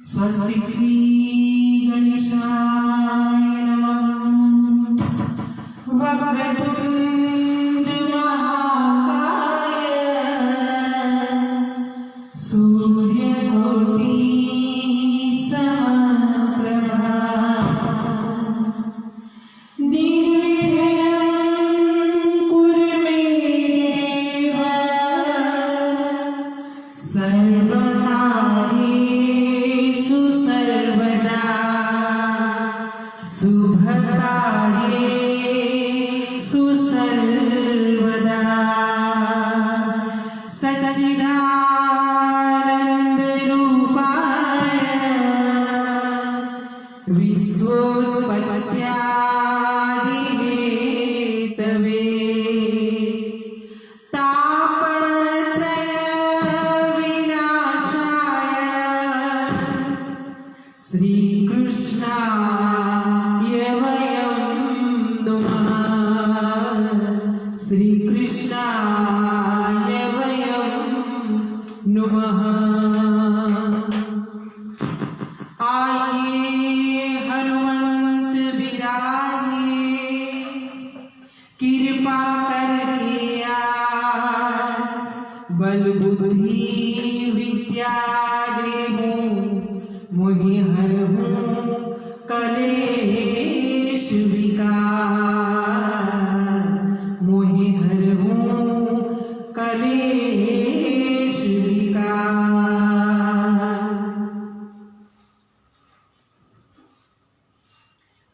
स्वस्ति श्री गणेशाय नमः। वक्रतुंड महाकाय सूर्यकोटि समप्रभा निर्विघ्नं कुरु मे देव सर्वकार्येषु सर्वदा शुभकार्येषु सर्वदा सच्चिदानन्दरूपाय विश्वोत्पत्त्यादिहेतवे श्रीकृष्णाय वयं नमः। श्रीकृष्णाय वयं नमः। आइए हनुमंत विराजिए कृपा करके आज बल बुद्धि विद्या देहु मोहि हरहु कलेश विकार। मोहि हरहु कलेश विकार।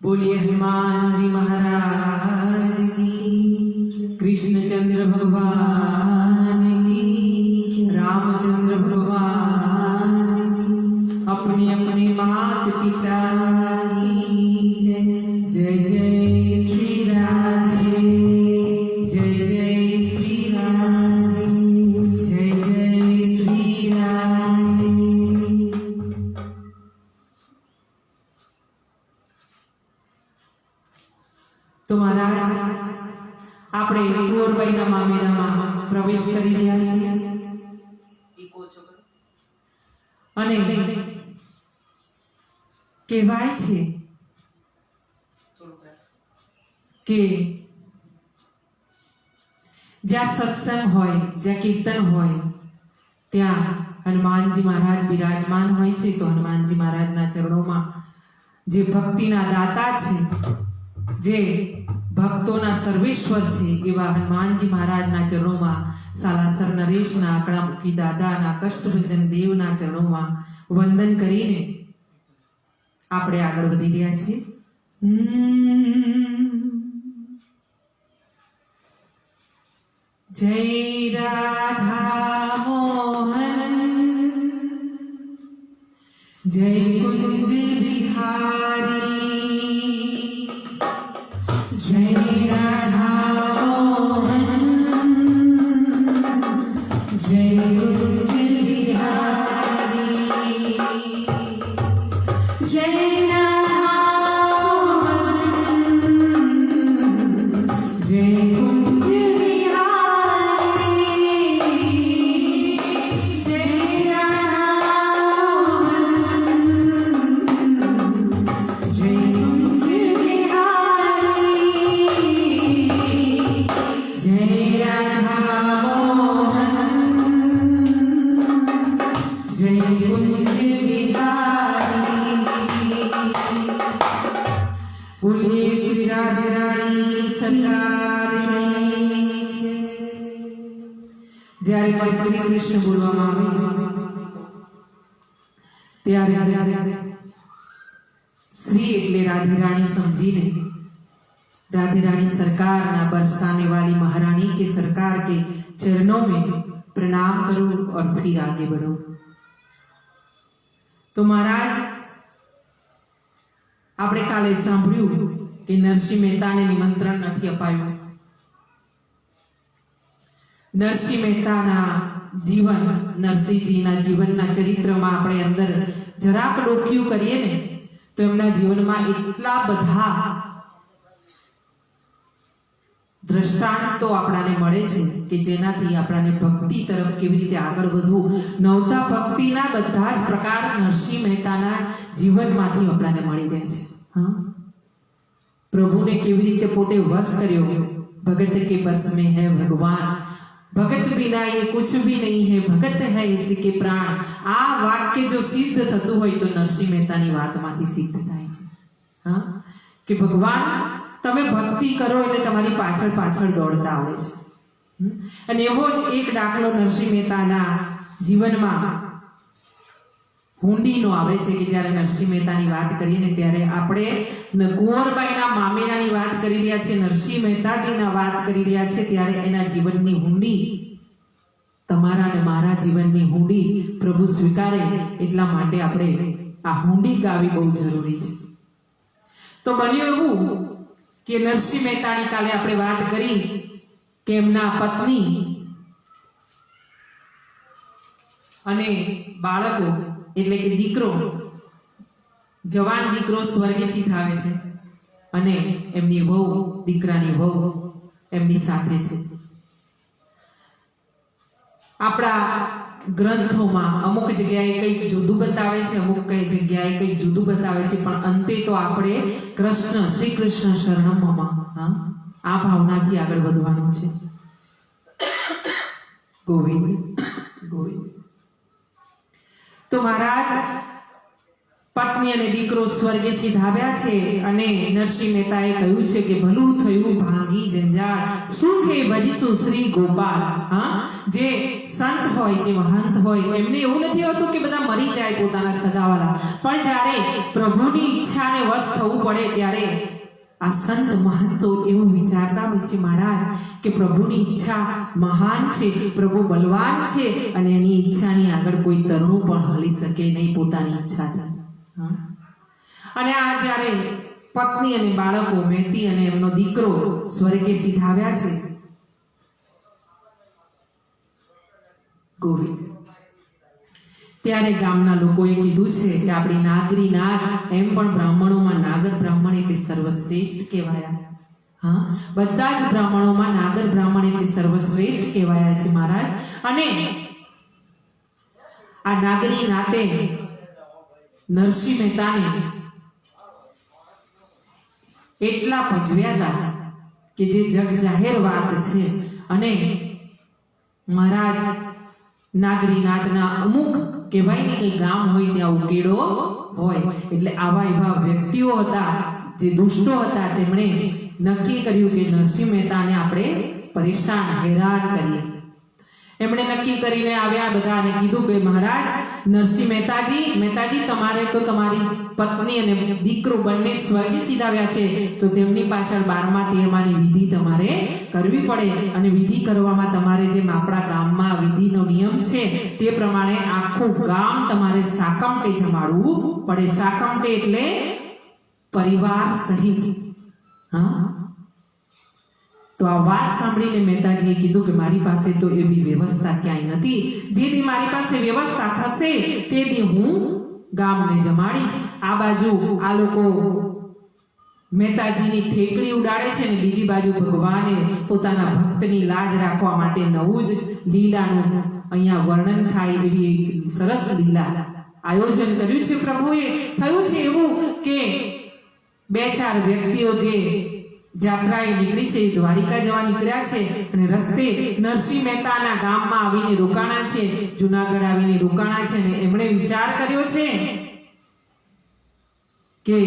बोलिए हनुमान जी महाराज की, कृष्णचंद्र भगवान की, रामचंद्र भगवान की, अपने अपने मात पिता की जय। जय जय श्री राधे, जय जय श्री राधे, जय जय श्री राधे। तो महाराज આપણે કુંવરબાઈના મામેરામાં પ્રવેશ કરી રહ્યા છીએ અને કહેવાય છે કે જ્યાં સત્સંગ હોય, જ્યાં કીર્તન હોય, ત્યાં હનુમાનજી મહારાજ બિરાજમાન હોય છે। તો હનુમાનજી મહારાજના ચરણોમાં જે ભક્તિના દાતા છે, જે ભક્તોના સર્વેશ્વર છે, એવા હનુમાનજી મહારાજના ચરણોમાં સાલાસર નરેશના આકડામુખી દાદાના કષ્ટભંજન દેવના ચરણોમાં વંદન કરીને આપણે આગળ વધી રહ્યા છીએ। જય રાધા મોહન, જય કુંજ વિહારી, जय राधा मोहन, जय कुंज विहारी। जय राधा मोहन, जय कुंज विहारी। जय राधा मोहन, जय कुंज जय राधा मोहन, जय कुंज विहारी। बोलिए श्री राधे रानी सरकार की। જ્યારે પણ શ્રી કૃષ્ણ બોલવામાં આવે ત્યારે શ્રી એટલે રાધે રાણી સમજીને राधे रानी सरकार ना बरसाने वाली महारानी के सरकार के चरणों में प्रणाम करो और फिर आगे बढ़ो। तो महाराज આપણે કાલે સાંભળ્યું કે નરસિંહ મહેતાને નિમંત્રણ નથી અપાયું। નરસિંહ મહેતાના જીવન, નરસિંહજીના જીવનના ચરિત્રમાં આપણે અંદર જરાક ડોક્યું કરીએ ને તો એમના જીવનમાં એટલા બધા દ્રષ્ટાંતો આપણાને મળે છે કે જેનાથી આપણાને ભક્તિ તરફ કેવી રીતે આગળ વધવું, નવતા ભક્તિના બધા જ પ્રકાર નરસિંહ મહેતાના જીવનમાંથી આપણાને મળી રહે છે. હા, પ્રભુને કેવી રીતે પોતે વશ કર્યો. ભગત કે બસ મેં હૈ ભગવાન, ભગત બિના ये कुछ भी नहीं है, भगत है इसी के प्राण. આ વાક્ય જો સિદ્ધ થતું હોય તો નરસિંહ મહેતાની વાતમાંથી સિદ્ધ થાય છે. હા, કે ભગવાન તમે ભક્તિ કરો એટલે તમારી પાછળ પાછળ દોડતા આવે છે. અને એવો જ એક દાખલો નરસિંહ મહેતાના જીવનમાં હુંડીનો આવે છે કે જ્યારે નરસિંહ મહેતાની વાત કરીએ ને ત્યારે આપણે કુંવરબાઈના મામેરાની વાત કરી રહ્યા છીએ, નરસિંહ મહેતાજીના વાત કરી રહ્યા છે, ત્યારે એના જીવનની હુંડી, તમારા અને મારા જીવનની હુંડી પ્રભુ સ્વીકારે એટલા માટે આપણે આ હુંડી ગાવી બહુ જરૂરી છે. તો બન્યું એવું કે નરસિંહ મહેતાની કાલે આપણે વાત કરી કે એમના પત્ની અને બાળકો એટલે કે દીકરો, જવાન દીકરો સ્વર્ગેસી થાવે છે અને એમની વહુ, દીકરાની વહુ એમની સાથે છે. આપણા ગ્રંથોમાં અમુક જગ્યાએ કંઈક જુદું બતાવે છે, અમુક કઈ જગ્યાએ કંઈક જુદું બતાવે છે, પણ અંતે તો આપણે કૃષ્ણ, શ્રી કૃષ્ણ શરણમમાં, હા, આ ભાવનાથી આગળ વધવાનું છે. ગોવિંદ ગોવિંદ. તો મહારાજ પત્ની અને દીકરો સ્વર્ગે સીધાવ્યા છે અને નરસિંહ મહેતાએ કહ્યું છે કે ભલું થયું ભાંગી જંજાળ, સુખે ભજીશું શ્રી ગોપાલ. હા, જે સંત હોય, જે મહંત હોય, એમને એવું નથી હોતું કે બધા મરી જાય પોતાના સગાવાલા, પણ જ્યારે પ્રભુની ઈચ્છાને વશ થવું પડે ત્યારે આ સંત મહંતો એવું વિચારતા હોય છે મહારાજ કે પ્રભુની ઈચ્છા મહાન છે, પ્રભુ બલવાન છે અને એની ઈચ્છાની આગળ કોઈ તરણું પણ હલી શકે નહીં પોતાની ઈચ્છાથી. અને આ જ્યારે પત્ની અને બાળકો, મહેતી અને એમનો દીકરો સ્વર્ગે સીધાવ્યા છે, ગોવિંદ, ત્યારે ગામના લોકોએ કીધું છે કે આપણી નાગરી નાગ, એમ પણ બ્રાહ્મણોમાં નાગર બ્રાહ્મણ એટલે સર્વશ્રેષ્ઠ કહેવાયા. હા, બધા જ બ્રાહ્મણોમાં નાગર બ્રાહ્મણ એટલે સર્વશ્રેષ્ઠ કહેવાયા છે મહારાજ. અને આ નાગરી નાતે નરસિંહ મહેતાને એટલા ભજવ્યા હતા કે જે જગ જાહેર વાત છે. અને મહારાજ નાગરી નાથના અમુક કહેવાય ને કે ગામ હોય ત્યાં ઉકેડો હોય, એટલે આવા એવા વ્યક્તિઓ હતા જે દુષ્ટો હતા, તેમણે નક્કી કર્યું કે નરસિંહ મહેતાને આપણે પરેશાન, હેરાન કરીએ. એમણે નક્કી કરીને આવ્યા બધા અને કીધું કે મહારાજ નરસિંહ મહેતાજી તમારે તો તમારી પત્ની અને દીકરો બંને સ્વર્ગે સીધાવ્યા છે, તો તેમની પાછળ 12મા 13માની વિધિ તમારે કરવી પડે. અને વિધિ કરવામાં તમારે જેમ આપણા ગામમાં વિધિનો નિયમ છે તે પ્રમાણે આખું ગામ તમારે સાકમટે જમાડવું પડે. સાકમટે એટલે પરિવાર સહિત. હા, તો આ વાત સાંભળીને મહેતાજીએ કીધું કે મારી પાસે તો એવી વ્યવસ્થા ક્યાંય નથી, જે દી મારી પાસે વ્યવસ્થા થશે તે દી હું ગામને જમાડીશ. આ બાજુ આ લોકો મહેતાજીની ઠેકડી ઉડાડે છે ને બીજી બાજુ ભગવાને પોતાના ભક્તની લાજ રાખવા માટે નવું જ લીલાનું અહીંયા વર્ણન થાય એવી સરસ લીલા આયોજન કર્યું છે પ્રભુએ. થયું છે એવું કે 2-4 વ્યક્તિઓ જે જાત્રાએ નીકળી છે, દ્વારિકા જવા નીકળ્યા છે અને રસ્તે નરસિંહ મહેતાના ગામમાં આવીને રોકાણા છે, જુનાગઢ આવીને રોકાણા છે. અને એમણે વિચાર કર્યો છે કે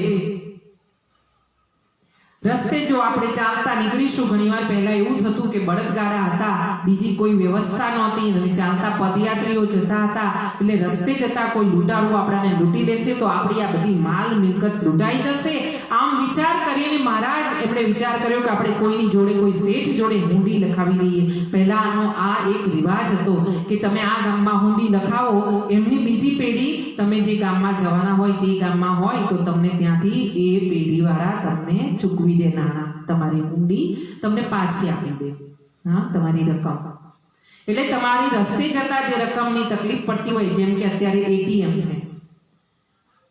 રસ્તે જો આપણે ચાલતા નીકળીશું, ઘણીવાર પહેલા એવું થતું કે બળદગાડા હતા, બીજી કોઈ વ્યવસ્થા નહોતી અને ચાલતા પદયાત્રીઓ જતા હતા, એટલે રસ્તે જતા કોઈ લૂંટારું આપણાને લૂંટી લેશે તો આપણી આ બધી માલ મિલકત લૂંટાઈ જશે. આમ વિચાર કરીને મહારાજ એમણે વિચાર કર્યો કે આપણે કોઈની જોડે, કોઈ શેઠ જોડે હુંડી લખાવી દઈએ. પહેલાનો આ એક રિવાજ હતો કે તમે આ ગામમાં હુંડી લખાવો, એમની બીજી પેઢી તમે જે ગામમાં જવાના હોય તે ગામમાં હોય તો તમને ત્યાંથી એ પેઢીવાળા તમને ચૂકવી દે નાણાં, તમારી હુંડી તમને પાછી આપી દે. હા, તમારી રકમ. એટલે તમારી રસ્તે જતા જે રકમની તકલીફ પડતી હોય, જેમ કે અત્યારે ATM છે,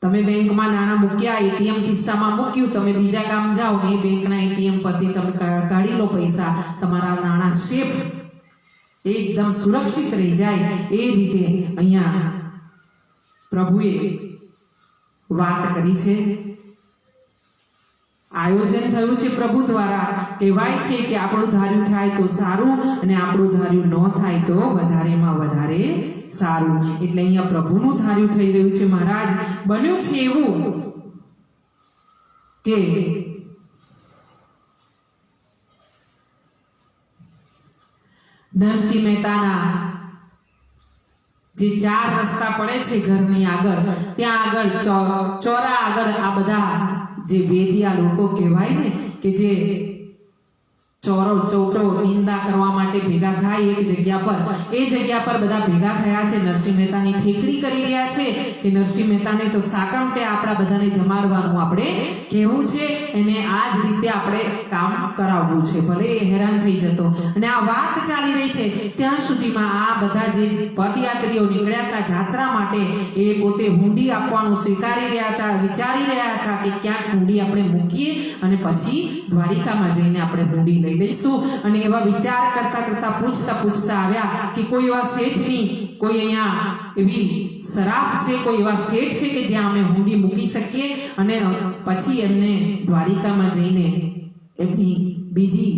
તમે બેંકમાં નાણાં મૂક્યા, એટીએમ ખિસ્સામાં મૂક્યું, તમે બીજા ગામ જાઓ ને એ બેંકના એટીએમ પરથી તમે કાઢી લો પૈસા, તમારા નાણાં સેફ એકદમ સુરક્ષિત રહી જાય. એ રીતે અહીંયા પ્રભુએ વાત કરી છે. આયોજન થયું છે પ્રભુ દ્વારા. કહેવાય છે કે આપણું ધાર્યું થાય તો સારું અને આપણું ધાર્યું ન થાય તો વધારેમાં વધારે સારું. એટલે અહીંયા પ્રભુનું ધાર્યું થઈ રહ્યું છે. મહારાજ બન્યું છે એવું કે નરસિંહ મહેતાના જે 4 રસ્તા પડે છે ઘરની આગળ, ત્યાં આગળ ચોરા આગળ આ બધા જે વેદિયા લોકો કહેવાય ને કે જે ચોરો ચૌટો નિંદા કરવા માટે ભેગા થાય એક જગ્યા પર, એ જગ્યા પર બધા ભેગા થયા છે. નરસિંહ મહેતાની ઠેકડી કરી રહ્યા છે કે નરસિંહ મહેતાને તો સાકમટે આપણા બધાને જમાડવાનું આપણે કહેવું છે, એને આ જ રીતે આપણે કામ કરાવવું છે, ભલે એ હેરાન થઈ જતો. અને આ વાત ચાલી રહી છે ત્યાં સુધીમાં આ બધા જે પદયાત્રીઓ નીકળ્યા હતા જાત્રા માટે, એ પોતે હુંડી આપવાનું સ્વીકારી રહ્યા હતા, વિચારી રહ્યા હતા કે ક્યાંક હુંડી આપણે મૂકીએ અને પછી દ્વારિકામાં જઈને આપણે હુંડી લઈશું. અને એવા વિચાર કરતા કરતા પૂછતા આવ્યા કે કોઈ એવા શેઠની કોઈ અહીંયા એવી સરાફ છે, કોઈ એવા શેઠ છે કે જ્યાં અમે હુંડી મૂકી શકીએ અને પછી એમને દ્વારિકામાં જઈને એમની બીજી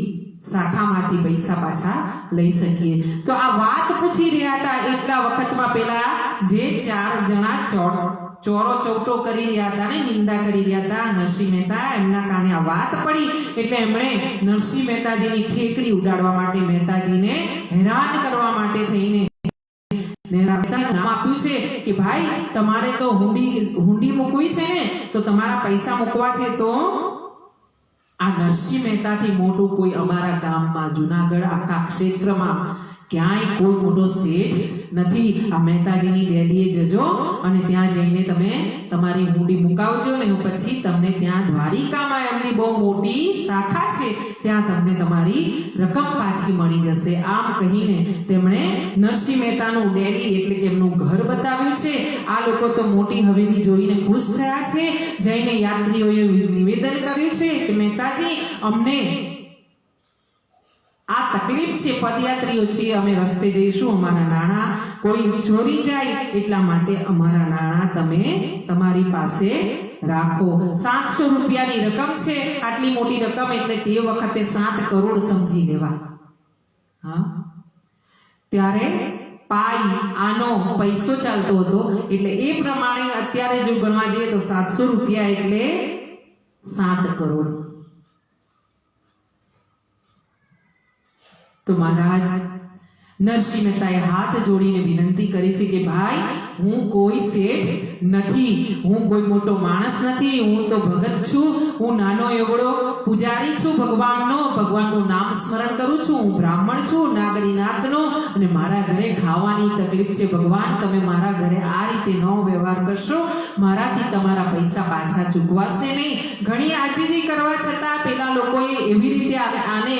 શાખામાંથી પૈસા પાછા લઈ શકીએ. તો આ વાત પૂછી રહ્યા હતા. એટલા વખતમાં પેલા જે 4 જણા ચોરો ચૌટો કરી રહ્યા હતા ને નિંદા કરી રહ્યા હતા, નરસિંહ મહેતા એમના કાને આ વાત પડી એટલે એમણે નરસિંહ મહેતાજીની ઠેકડી ઉડાડવા માટે, મહેતાજીને હેરાન કરવા માટે થઈને નામ આપ્યું છે કે ભાઈ તમારે તો હુંડી મૂકવી છે ને, તો તમારા પૈસા મૂકવા છે તો આ નરસિંહ મહેતાથી મોટું કોઈ અમારા ગામમાં, જુનાગઢ આખા ક્ષેત્રમાં ક્યાંય કોઈ મોટો શેઠ નથી. આ મહેતાજીની ડેલીએ જજો અને ત્યાં જઈને તમે તમારી હુંડી મુકાવજો ને પછી તમને ત્યાં દ્વારિકામાં એમની બહુ મોટી શાખા છે, ત્યાં તમને તમારી રકમ પાછી મળી જશે. આમ કહીને તેમણે નરસિંહ મહેતાનું ડેલી એટલે કે એમનું ઘર બતાવ્યું છે. આ લોકો તો મોટી હવેલી જોઈને ખુશ થયા છે. જઈને યાત્રીઓએ નિવેદન કર્યું છે કે મહેતાજી અમને આ તકલીફ છે, પદયાત્રીઓ છીએ, અમે રસ્તે જઈશું, અમારા નાણાં કોઈ ચોરી જાય એટલા માટે અમારા નાણાં તમે તમારી પાસે રાખો. 700 રૂપિયાની રકમ છે. આટલી મોટી રકમ એટલે તે વખતે 7 કરોડ સમજી લેવા. હા, ત્યારે પાઈ આનો પૈસો ચાલતો હતો એટલે એ પ્રમાણે અત્યારે જો ગણવા જઈએ તો 700 રૂપિયા એટલે 7 કરોડ. તો મહારાજ નરસિંહ મહેતાએ હાથ જોડીને વિનંતી કરી છે કે ભાઈ હું કોઈ શેઠ નથી, હું કોઈ મોટો માણસ નથી, હું તો ભગત છું, હું નાનો એવડો પૂજારી છું ભગવાનનું નામ સ્મરણ કરું છું, હું બ્રાહ્મણ છું, નાગરી નાતનો, અને મારા ઘરે ખાવાની તકલીફ છે. ભગવાન તમે મારા ઘરે આ રીતે ન વ્યવહાર કરશો, મારાથી તમારા પૈસા પાછા ચૂકવાશે નહીં. ઘણી આજીજી કરવા છતાં પેલા લોકોએ એવી રીતે આને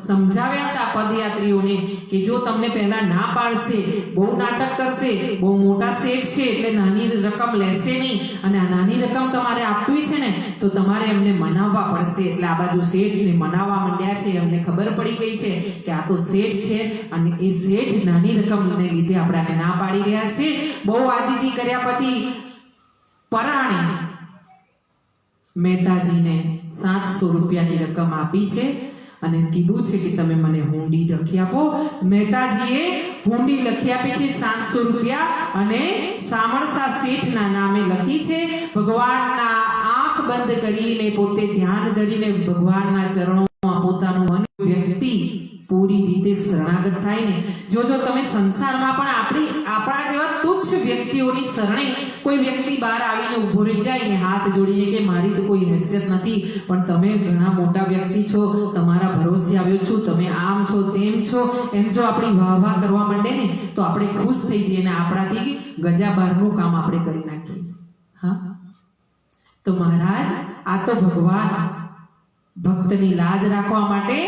સમજાવ્યા હતા પદયાત્રીઓને કે જો તમને પહેલા ના પાડશે, બહુ નાટક કરશે, બહુ મોટા શેઠ છે એટલે નાની રકમ લેશે નહીં અને આ નાની રકમ તમારે આપવી છે ને તો તમારે એમને મનાવવા પડશે. એટલે આ બાજુ શેઠને મનાવવા માંડ્યા છે. એમને ખબર પડી ગઈ છે કે આ તો શેઠ છે અને એ શેઠ નાની રકમને લીધે આપણાને ના પાડી રહ્યા છે. બહુ આજીજી કર્યા પછી પરાણે મહેતાજીને 700 રૂપિયાની રકમ આપી છે અને કીધું છે કે તમે મને હુંડી લખી આપો. મહેતાજીએ હુંડી લખી આપી છે 700 રૂપિયા અને સામળસા શેઠના નામે લખી છે. ભગવાનના આંખ બંધ કરીને પોતે ધ્યાન ધરીને ભગવાનના ચરણોમાં પોતાનું મન વ્યક્તિ પૂરી રીતે શરણાગત થાય ને, જો તમે સંસારમાં પણ આપણા જેવા તુચ્છ વ્યક્તિઓની શરણે કોઈ વ્યક્તિ બહાર આવીને ઊભો રહી જાય ને હાથ જોડીને કે મારી તો કોઈ હેસિયત નથી પણ તમે ઘણા મોટા વ્યક્તિ છો, તમારા ભરોસે આવ્યો છું, તમે આમ છો તેમ છો, એમ જો આપણી વાહ કરવા માંડે ને તો આપણે ખુશ થઈ જઈએ ને આપણાથી ગજા બહારનું કામ આપણે કરી નાખીએ. હા, તો મહારાજ આ તો ભગવાન ભક્તની લાજ રાખવા માટે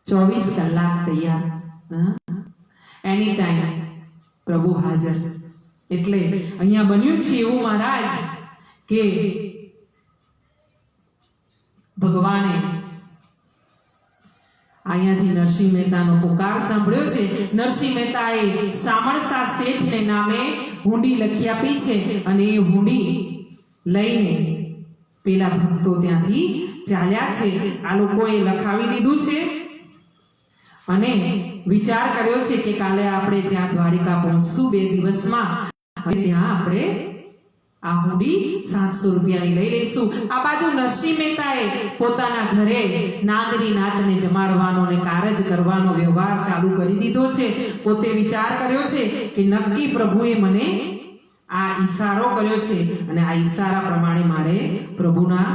24 કલાક તૈયાર, એની ટાઈમ પ્રભુ હાજર. એટલે અહીંયા બન્યું છે એવું મહારાજ કે ભગવાને અહીંયાથી નરસિંહ મહેતાનો પુકાર સાંભળ્યો છે. નરસિંહ મહેતાએ સામણસા શેઠને નામે હુંડી લખી આપી છે અને એ હુંડી લઈને પેલા ભક્તો ત્યાંથી ચાલ્યા છે. આ લોકોએ લખાવી લીધું છે અને વિચાર કર્યો છે કે કાલે આપણે જ્યાં દ્વારિકા પહોંચશું 2 દિવસમાં, ત્યાં આપણે આ હુંડી 700 રૂપિયાની લઈ લઈશું. આ બાજુ નરસિંહ મહેતાએ પોતાના ઘરે નાગરી નાતને જમાડવાનો ને કારજ કરવાનો વ્યવહાર ચાલુ કરી દીધો છે. પોતે વિચાર કર્યો છે કે નક્કી પ્રભુએ મને આ ઈશારો કર્યો છે અને આ ઈશારા પ્રમાણે મારે પ્રભુના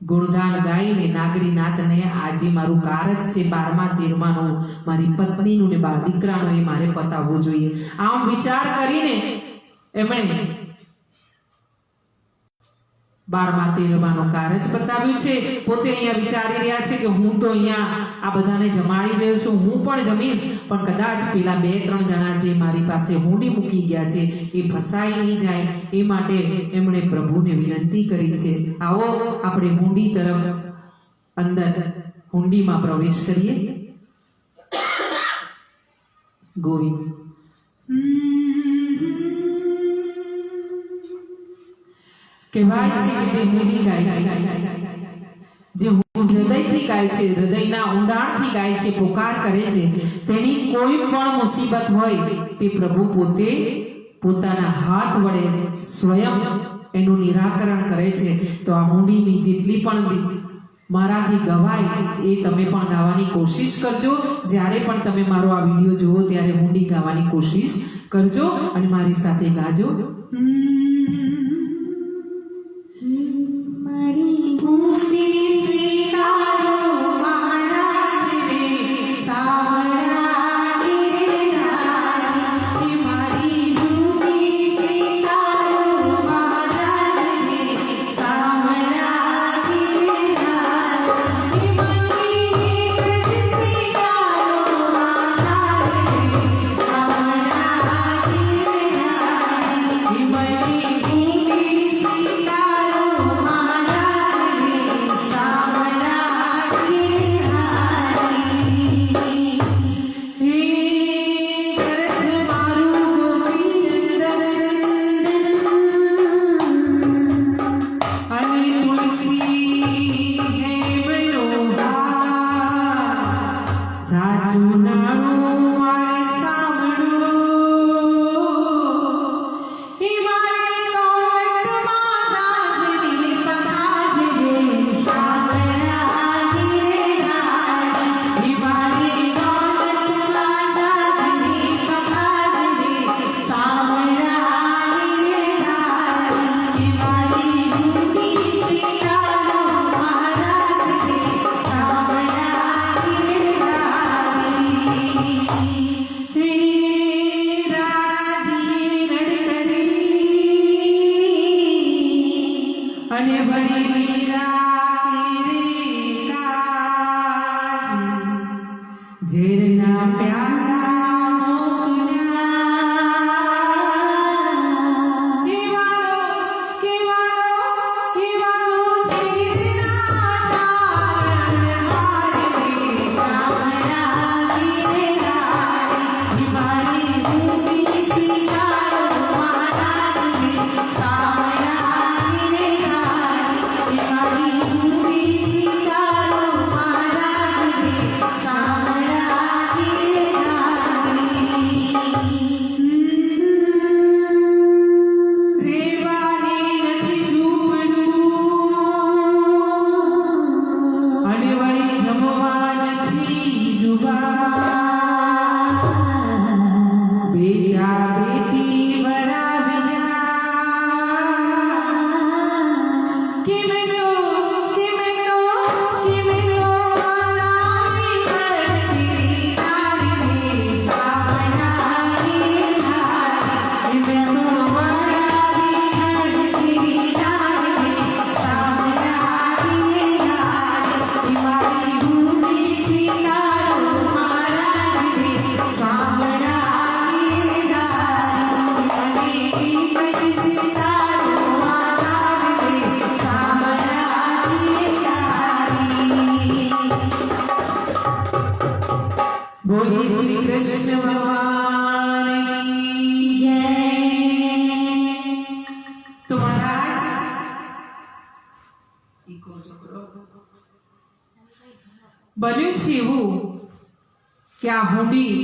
ગુણગાન ગાઈને નાગરી નાતને આજે મારું કારજ છે 12મા 13માનું મારી પત્નીનું ને દીકરાનું એ મારે પતાવવું જોઈએ. આમ વિચાર કરીને એમણે 12મા 13માનું કારજ બતાવ્યું છે. પોતે અહીંયા વિચારી રહ્યા છે કે હું તો અહીંયા આ બધાને જમાડી રહ્યો છું, હું પણ જમીશ, પણ કદાચ પેલા 2-3 જણા જે મારી પાસે હુંડી મૂકી ગયા છે એ ફસાઈ નહીં જાય, એ માટે એમણે પ્રભુને વિનંતી કરી છે. આવો આપણે હુંડી તરફ અંદર હુંડીમાં પ્રવેશ કરીએ. ગોવિંદ કહેવાય છે જે હુંડી ગાય છે, જે હૃદયથી ગાય છે, હૃદયના ઊંડાણથી ગાય છે, પુકાર કરે છે, તેની કોઈ પણ મુસીબત હોય તે પ્રભુ પોતે પોતાના હાથ વડે સ્વયં એનું નિરાકરણ કરે છે. તો આ હુંડીની જેટલી પણ મારાથી ગવાય એ તમે પણ ગાવાની કોશિશ કરજો. જ્યારે પણ તમે મારો આ વિડીયો જુઓ ત્યારે હુંડી ગાવાની કોશિશ કરજો અને મારી સાથે ગાજો. બોલે શ્રી કૃષ્ણ ભગવાન કી જય. તો બન્યું છે એવું કે આ હુંડી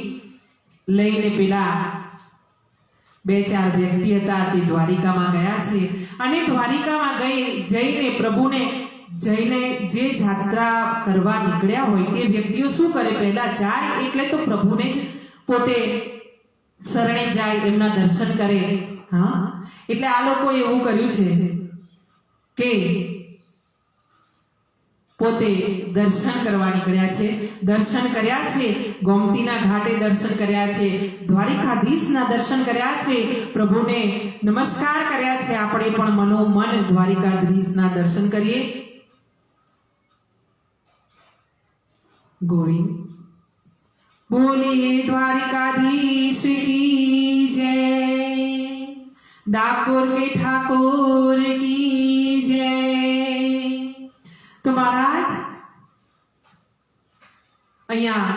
લઈને પેલા 2-4 વ્યક્તિ હતા તે દ્વારિકામાં ગયા છે અને દ્વારિકામાં જઈને પ્રભુને જઈને જે જાત્રા કરવા નીકળ્યા હોય તે વ્યક્તિઓ શું કરે, પહેલા જાય એટલે તો પ્રભુને જ પોતે શરણે જાય, એમના દર્શન કરે. હા, એટલે આ લોકો એવું કર્યું છે કે પોતે દર્શન કરવા નીકળ્યા છે, દર્શન કર્યા છે, ગોમતીના ઘાટે દર્શન કર્યા છે, દ્વારિકાધીશના દર્શન કર્યા છે, પ્રભુને નમસ્કાર કર્યા છે. આપણે પણ મનોમન દ્વારિકાધીશના દર્શન કરીએ. ગોવિંદ બોલીએ દ્વારિકાધીશ કી જય, ડાકોર કે ઠાકોર કી જય. તો મહારાજ અહીંયા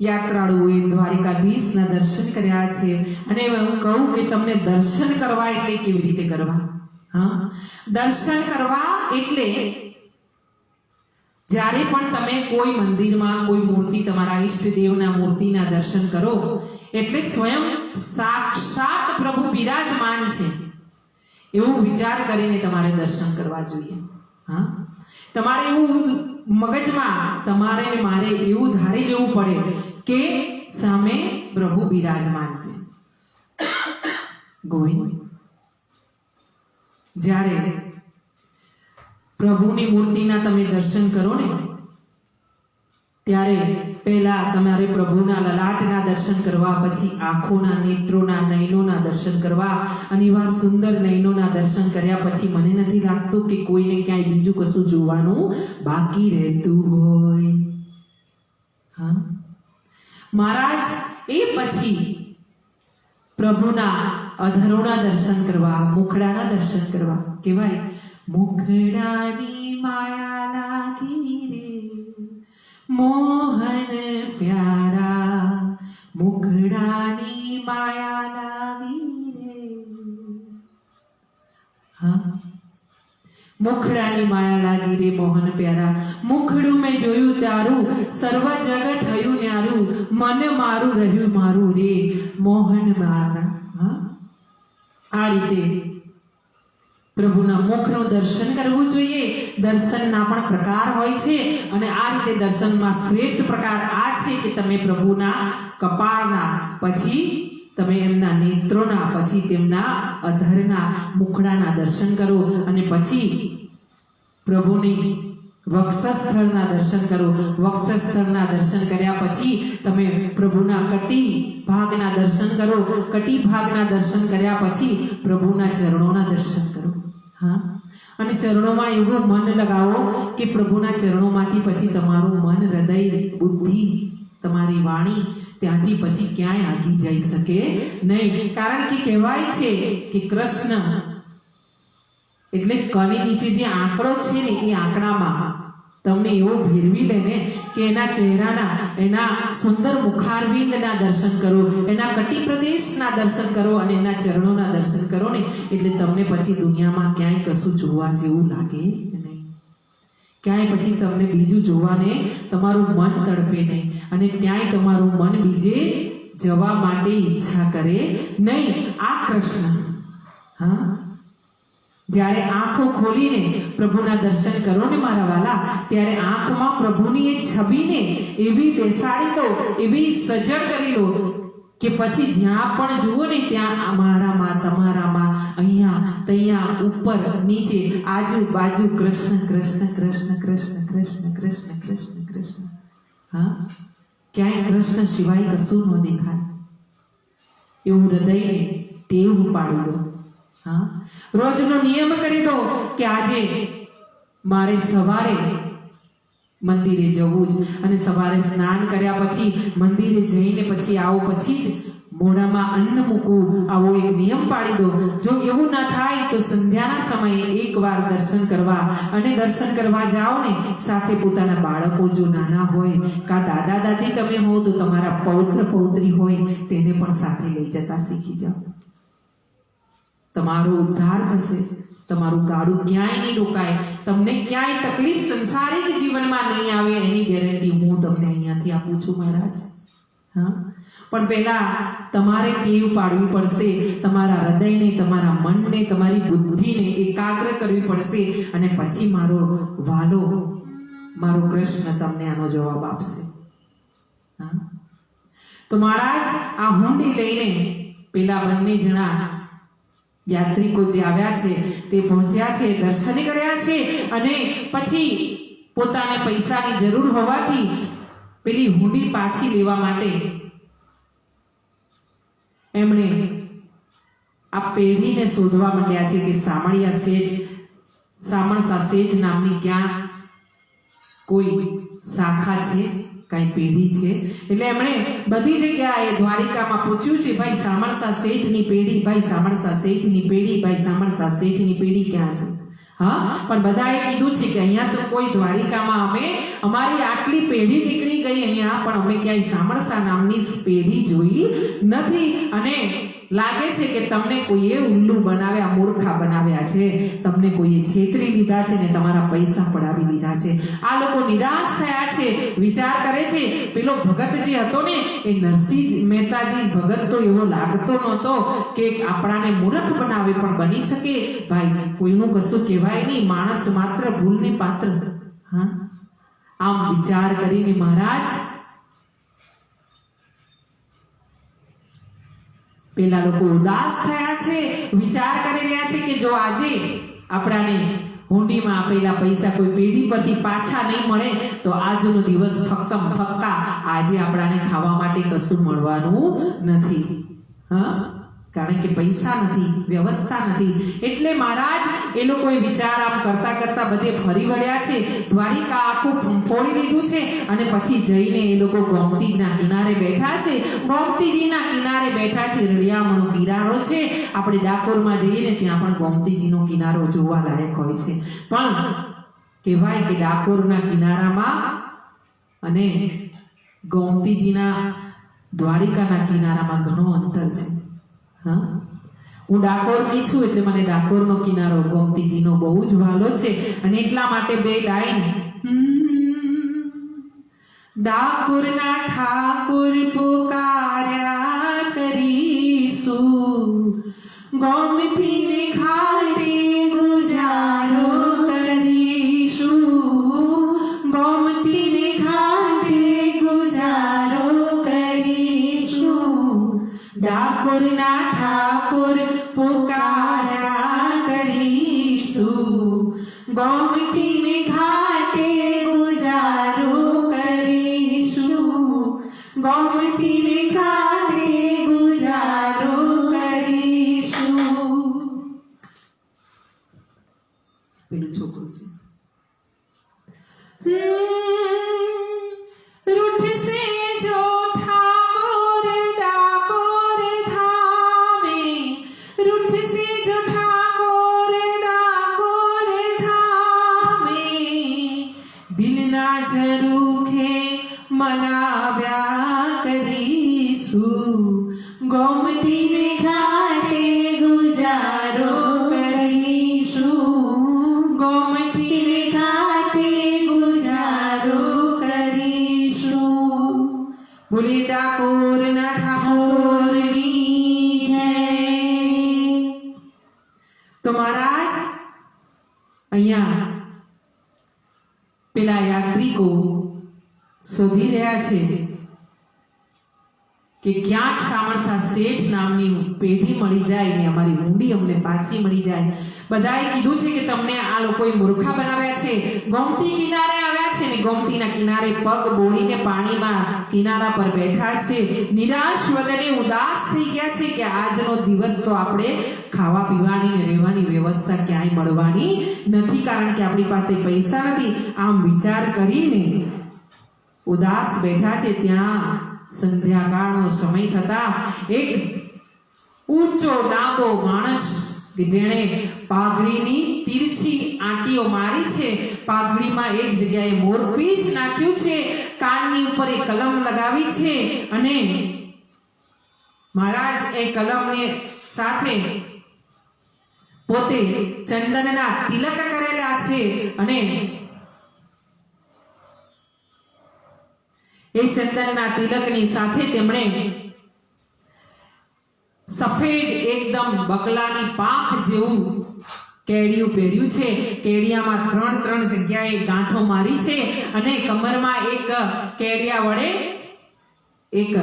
યાત્રાળુઓએ દ્વારિકાધીશના દર્શન કર્યા છે અને હું કહું કે તમને દર્શન કરવા એટલે કેવી રીતે કરવા? હા, દર્શન કરવા એટલે જ્યારે પણ તમે કોઈ મંદિરમાં કોઈ મૂર્તિ, તમારા ઈષ્ટદેવના મૂર્તિના દર્શન કરો એટલે સ્વયં સાક્ષાત પ્રભુ બિરાજમાન છે એવું વિચાર કરીને તમારે દર્શન કરવા જોઈએ. હા, તમારે એવું મગજમાં તમારે ને મારે એવું ધારી લેવું પડે કે સામે પ્રભુ બિરાજમાન છે. ગોવિંદ જ્યારે પ્રભુની મૂર્તિના તમે દર્શન કરો ને ત્યારે પહેલા તમારે પ્રભુના લલાટના દર્શન કરવા, પછી આંખોના, નેત્રોના, નયનોના દર્શન કરવા અને એવા સુંદર નયનોના દર્શન કર્યા પછી મને નથી લાગતું કે કોઈને ક્યાંય બીજું કશું જોવાનું બાકી રહેતું હોય. હા, મહારાજ એ પછી પ્રભુના અધરોના દર્શન કરવા, મુખડાના દર્શન કરવા. કહેવાય મુખડાની માયા લાગી રે મોહન પ્યારા, મુખડાની માયા લાગી રે. હા, મુખડાની માયા લાગી રે મોહન પ્યારા, મુખડું મેં જોયું તારું, સર્વ જગત થયું ન્યારું, મન મારું રહ્યું મારું રે મોહન મારા. હા, આ રીતે પ્રભુના મુખનું દર્શન કરવું જોઈએ. દર્શનના પણ પ્રકાર હોય છે અને આ રીતે દર્શનમાં શ્રેષ્ઠ પ્રકાર આ છે કે તમે પ્રભુના કપાળના, પછી તમે એમના નેત્રોના, પછી તેમના અધરના, મુખડાના દર્શન કરો અને પછી પ્રભુની વક્ષસ્થળના દર્શન કરો. વક્ષસ્થળના દર્શન કર્યા પછી તમે પ્રભુના કટી ભાગના દર્શન કરો. કટી ભાગના દર્શન કર્યા પછી પ્રભુના ચરણોના દર્શન કરો. હા, અને ચરણોમાં એવું મન લગાવો કે પ્રભુના ચરણોમાંથી પછી તમારું મન, હૃદય, બુદ્ધિ, તમારી વાણી ત્યાંથી પછી ક્યાંય આગી જઈ શકે નહીં. કારણ કે કહેવાય છે કે કૃષ્ણ એટલે કની નીચે જે આંકડો છે ને એ આંકડામાં તમને એવો ભેરવી લે ને કે એના ચહેરાના, એના સુંદર મુખારવિંદના દર્શન કરો, એના કટી પ્રદેશના દર્શન કરો અને એના ચરણોના દર્શન કરો ને એટલે તમને પછી દુનિયામાં ક્યાંય કશું જોવા જેવું લાગે નહીં. ક્યાંય પછી તમને બીજું જોવાને તમારું મન તડપે નહીં અને ક્યાંય તમારું મન બીજે જવા માટે ઈચ્છા કરે નહીં. આ કૃષ્ણ હા, જ્યારે આંખો ખોલીને પ્રભુના દર્શન કરો ને મારા વાલા, ત્યારે આંખમાં પ્રભુની એક છબીને એવી બેસાડી દો, એવી સજડ કરી લો કે પછી જ્યાં પણ જુઓ ને ત્યાં અમારામાં, તમારામાં, અહીંયા, ત્યાં, ઉપર, નીચે, આજુબાજુ કૃષ્ણ કૃષ્ણ કૃષ્ણ કૃષ્ણ કૃષ્ણ કૃષ્ણ કૃષ્ણ કૃષ્ણ. હા, ક્યાંય કૃષ્ણ સિવાય કશું ન દેખાય એવું હૃદયને ટેવ પાડી દો. હા, રોજનો નિયમ કરી દો કે આજે મારે સવારે મંદિરે જવું જ અને સવારે સ્નાન કર્યા પછી મંદિરે જઈને પછી આવો, પછી જ મોઢામાં અન્ન મૂકવું, આવો એક નિયમ પાડી દો. જો એવું ના થાય તો સંધ્યાના સમયે એકવાર દર્શન કરવા, અને દર્શન કરવા જાઓ ને સાથે પોતાના બાળકો જો નાના હોય, કા દાદા દાદી તમે હો તો તમારા પૌત્ર પૌત્રી હોય તેને પણ સાથે લઈ જતા શીખી જાઓ. તમારો ઉદ્ધાર થશે. તમારું ગાડું ક્યાંય નહીં રોકાય. તમને ક્યાંય તકલીફ સંસારિક જીવનમાં નહીં આવે એની ગેરંટી હું તમને અહીંયાથી આપું છું મહારાજ. હા, પણ પહેલા તમારે ટેવ પાડવી પડશે. તમારા હૃદયને, તમારા મનને, તમારી બુદ્ધિને એકાગ્ર કરવી પડશે, અને પછી મારો વાલો, મારો કૃષ્ણ તમને આનો જવાબ આપશે. હા, તો મહારાજ આ હુંડી લઈને પેલા બંને જણા યાત્રિકો જે આવ્યા છે તે પહોંચ્યા છે, દર્શન કર્યા છે, અને પછી પોતાને પૈસાની જરૂર હોવાથી પેલી હુંડી પાછી લેવા માટે એમણે આ પેઢીને શોધવા માંડ્યા છે કે સામળિયા શેઠ, સામણસા શેઠ નામની ક્યાં કોઈ શાખા છે, કઈ પેઢી છે. એટલે એમણે બધી જગ્યાએ દ્વારિકામાં પૂછ્યું છે, ભાઈ સામણસા શેઠની પેઢી, ભાઈ સામણસા શેઠની પેઢી, ભાઈ સામણસા શેઠની પેઢી ક્યાં છે? હા, પણ બધાએ કીધું છે કે અહીંયા તો કોઈ દ્વારિકામાં અમારી આટલી પેઢી નીકળી ગઈ અહીંયા, પણ અમે ક્યાંય સામણસા નામની પેઢી જોઈ નથી. અને લાગે છે કે તમને કોઈએ ઉલ્લુ બનાવ્યા, મૂર્ખા બનાવ્યા છે, તમને કોઈએ છેતરી લીધા છે ને તમારા પૈસા પડાવી લીધા છે. આ લોકો નિરાશ થયા છે, વિચાર કરે છે પેલો ભગત જે હતો ને એ નરસિંહ મહેતાજી ભગત તો એવો લાગતો નહોતો કે આપણાને મૂર્ખ બનાવે, પણ બની શકે ભાઈ, કોઈનું કશું કહેવાય નહીં, માણસ માત્ર ભૂલને પાત્ર. હા, આમ વિચાર કરીને મહારાજ પેલા લોકો ઉદાસ થયા છે, વિચાર કરી રહ્યા છે કે જો આજે આપણાને હુંડીમાં આપેલા પૈસા કોઈ પેઢી પરથી પાછા નહીં મળે તો આજનો દિવસ ફક્કમ ફક્કા, આજે આપણાને ખાવા માટે કશું મળવાનું નથી. હા, કારણ કે પૈસા નથી, વ્યવસ્થા નથી. એટલે મહારાજ એ લોકોએ વિચાર આમ કરતા કરતા બધે ફરી વળ્યા છે, દ્વારિકા આખું ફોડી લીધું છે, અને પછી જઈને એ લોકો ગોમતીના કિનારે બેઠા છે. ગોમતીજીના કિનારે બેઠા છે, રળિયામણો કિનારો છે. આપણે ડાકોરમાં જઈએ ને ત્યાં પણ ગોમતીજીનો કિનારો જોવા લાયક હોય છે, પણ કહેવાય કે ડાકોરના કિનારામાં અને ગોમતીજીના દ્વારિકાના કિનારામાં ઘણો અંતર છે. હા, હું ડાકોરની છું એટલે મને ડાકોરનો કિનારો ગોમતીજીનો બહુ જ વાલો છે, અને એટલા માટે બે લાઈન. ડાકોરના ઠાકોર પુકાર્યા કરીશું, ગોમતીને ઘાટે ગુજારો કરીશું, ગોમતીને ઘાટે ગુજારો કરીશું. ડાકોરના ઠાકોર પુકાર્યા કરીશું, ગોમતીને ઘાટે ગુજારો કરીશું, ગોમતીને ઘાટે ગુજારો કરીશું. પેલું છોકરું છે. રૂઠસે જો ઠાકોર ડાકોર ધામે, રૂઠસે જો ઠાકોર ડાકોર ધામે, દિલના ઝરૂખે મનાવ્યા કરીશું, ગોમતીને ઘાટે ગુજારો કરીશું, ગોમતીને ઘાટે ગુજારો કરીશું. બોલે ડાકોરના ઠાકોરની જય. તો મહારાજ અહીંયા પેલા યાત્રિકો શોધી રહ્યા છે કે ક્યાંક સામણસા શેઠ નામની પેઢી મળી જાય ને અમારી હુંડી અમને પાછી મળી જાય. બધાએ કીધું છે કે તમને આ લોકોએ મૂર્ખા બનાવ્યા છે. ગોમતી કિનારે આવ્યા છે ને ગોમતીના કિનારે પગ બોળીને પાણીમાં કિનારા પર બેઠા છે, નિરાશ વદને ઉદાસ થઈ ગયા છે કે આજનો દિવસ તો આપણે ખાવા પીવાની ને રહેવાની વ્યવસ્થા ક્યાંય મળવાની નથી, કારણ કે આપણી પાસે પૈસા નથી. આમ વિચાર કરીને ઉદાસ બેઠા છે. ત્યાં સંધ્યાકાળનો સમય થતા એક ઊંચો ડાબો માણસ કે જેણે પાઘડીની તીરછી આંટીઓ મારી છે, પાઘડીમાં એક જગ્યાએ મોરપીંછ નાખ્યું છે, કાનની ઉપર એક કલમ લગાવી છે અને મહારાજ એ કલમને સાથે પોતે ચંદનના તિલક કરેલા છે અને એ ચંદનના તિલકની સાથે તેમણે સફેદ એકદમ બગલાની પાંખ જેવું કેડિયું પહેર્યું છે, કેડિયામાં ત્રણ જગ્યાએ ગાંઠો મારી છે અને કમરમાં એક કેડિયા વડે એક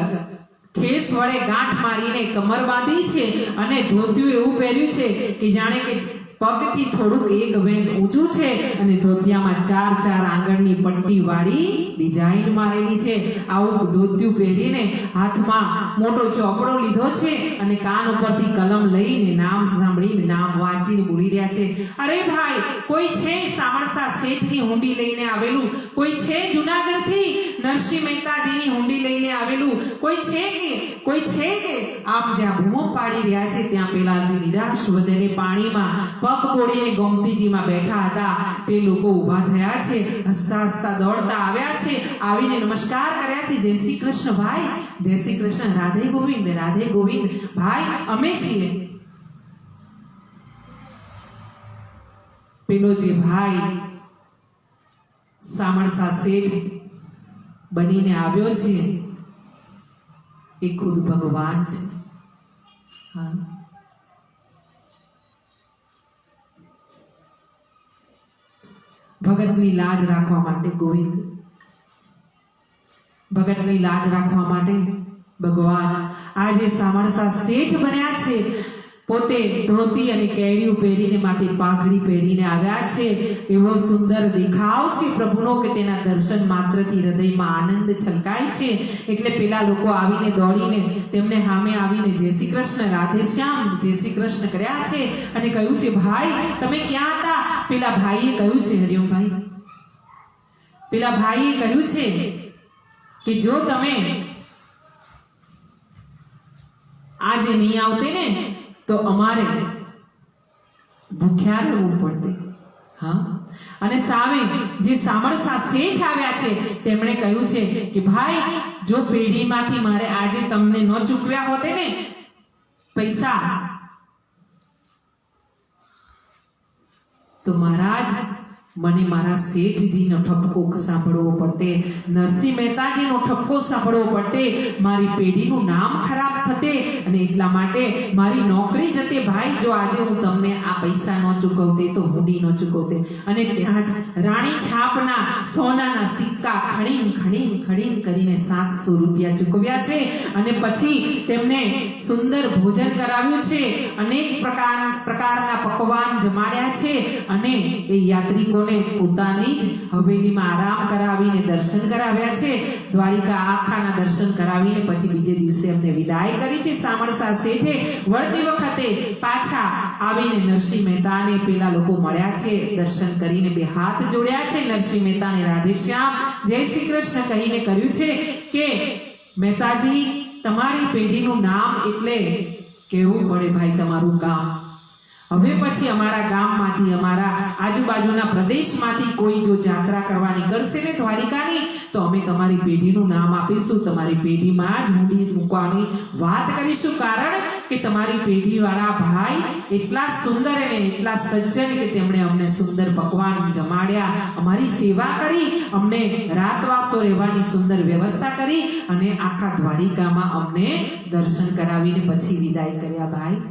ખેસ વડે ગાંઠ મારીને કમર બાંધી છે અને ધોતિયું એવું પહેર્યું છે કે જાણે કે પગથી થોડુંક એક વેંત ઊંચું છે અને ધોતિયામાં ચાર આંગળની પટ્ટી વાળી ડિઝાઇન મારેલી છે. આવું ધોતિયું પહેરીને હાથમાં મોટો ચોપડો લીધો છે અને કાન ઉપરથી કલમ લઈને નામ સાંભળીને નામ વાંચીને બોલી રહ્યા છે, અરે ભાઈ કોઈ છે સામણસા શેઠની હુંડી લઈને આવેલું, કોઈ છે જુનાગઢથી નરસિંહ મહેતાજીની હુંડી લઈને આવેલું, કોઈ છે કે આમ જ્યાં બૂમો પાડી રહ્યા છે ત્યાં પેલા જે નિરાશ વધેને પાણીમાં પગ બોળીને ગોમતીજીમાં બેઠા હતા તે લોકો ઊભા થયા છે, હસતા હસતા દોડતા આવ્યા છે, આવીને નમસ્કાર કર્યા છે, જય શ્રી કૃષ્ણ ભાઈ, જય શ્રી કૃષ્ણ, રાધે ગોવિંદ ભાઈ અમે છીએ. પેલો જે ભાઈ સામણસા શેઠ બનીને આવ્યો છે એ ખુદ ભગવાન છે. હા, ભગતની લાજ રાખવા માટે ગોવિંદ, ભગતની લાજ રાખવા માટે ભગવાન આજે સામણસા શેઠ બન્યા છે. પોતે ધોતી અને કેડિયું પહેરીને માથે પાઘડી પહેરીને આવ્યા છે. એવો સુંદર દેખાવ છે પ્રભુનો કે તેના દર્શન માત્રથી હૃદયમાં આનંદ છલકાય છે. એટલે પેલા લોકો આવીને દોડીને તેમને સામે આવીને જય શ્રી કૃષ્ણ, રાધે શ્યામ, જય શ્રી કૃષ્ણ કર્યા છે અને કહ્યું છે, ભાઈ તમે ક્યાં હતા? પેલા ભાઈએ કહ્યું છે, હરિઓમભાઈ, પેલા ભાઈએ કહ્યું છે કે જો તમે આજે નહીં આવતે ને તો અમારે ભૂખ્યા રહેવું પડતે. હા, અને સામે જે સામણસા શેઠ આવ્યા છે તેમણે કહ્યું છે કે ભાઈ જો પેઢીમાંથી મારે આજે તમને ન ચૂકવ્યા હોતે ને પૈસા તો મહારાજ મને મારા શેઠજીનો ઠપકો સાંભળવો પડતે, નરસિંહ મહેતાજીનો ઠપકો સાંભળવો પડતે, મારી પેઢીનું નામ ખરાબ થતે અને એટલા માટે મારી નોકરી જતે. ભાઈ જો આજે હું તમને આ પૈસા ન ચૂકવતે તો હુંડી ન ચૂકવતે. અને ત્યાં જ રાણી છાપના સોનાના સિક્કા ખડીમ કરીને 700 રૂપિયા ચૂકવ્યા છે અને પછી તેમને સુંદર ભોજન કરાવ્યું છે, અનેક પ્રકારના પકવાન જમાડ્યા છે અને એ યાત્રિકો પોતાની જ હવેલીમાં આરામ કરાવીને દર્શન કરાવ્યા છે. દ્વારિકા આખાના દર્શન કરાવીને પછી બીજે દિવસે અમને વિદાય કરી છે. સામણસા શેઠે વળતી વખતે પાછા આવીને નરસિંહ મહેતાને પેલા લોકો મળ્યા છે, દર્શન કરીને બે હાથ જોડ્યા છે, નરસિંહ મહેતાને રાધે શ્યામ, જય શ્રી કૃષ્ણ કહીને કર્યું છે કે મહેતાજી તમારી પેઢીનું નામ એટલે કહેવું પડે ભાઈ તમારું ગામ. હવે પછી અમારા ગામમાંથી અમારા આજુબાજુના પ્રદેશમાંથી કોઈ જો જાત્રા કરવા નીકળશે ને દ્વારિકાની તો અમે તમારી પેઢીનું નામ આપીશું, તમારી પેઢીમાં જ હુંડી મૂકવાની વાત કરીશું. કારણ કે તમારી પેઢીવાળા ભાઈ એટલા સુંદર અને એટલા સજ્જન કે તેમણે અમને સુંદર પકવાન જમાડ્યા, અમારી સેવા કરી, અમને રાતવાસો રહેવાની સુંદર વ્યવસ્થા કરી અને આખા દ્વારિકામાં અમને દર્શન કરાવીને પછી વિદાય કર્યા. ભાઈ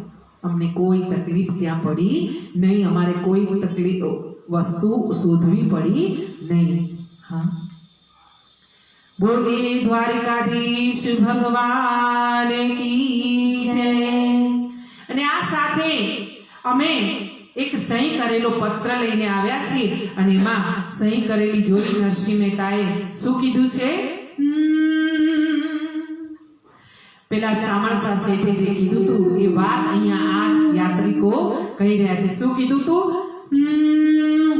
અમને કોઈ તકલીફ ત્યાં પડી નહીં, અમારે કોઈ તકલીફ વસ્તુ શોધવી પડી નહીં. હા, બોલીએ દ્વારિકાધીશ ભગવાન કી જય. અને આ સાથે અમે એક સહી કરેલો પત્ર લઈને આવ્યા છીએ અને એમાં સહી કરેલી જોઈ નરસિંહ મહેતાએ શું કીધું છે? પેલા સામણસા શેઠે જે કીધું તું એ વાત અહીંયા આ યાત્રિકો કહી રહ્યા છે. શું કીધું તું?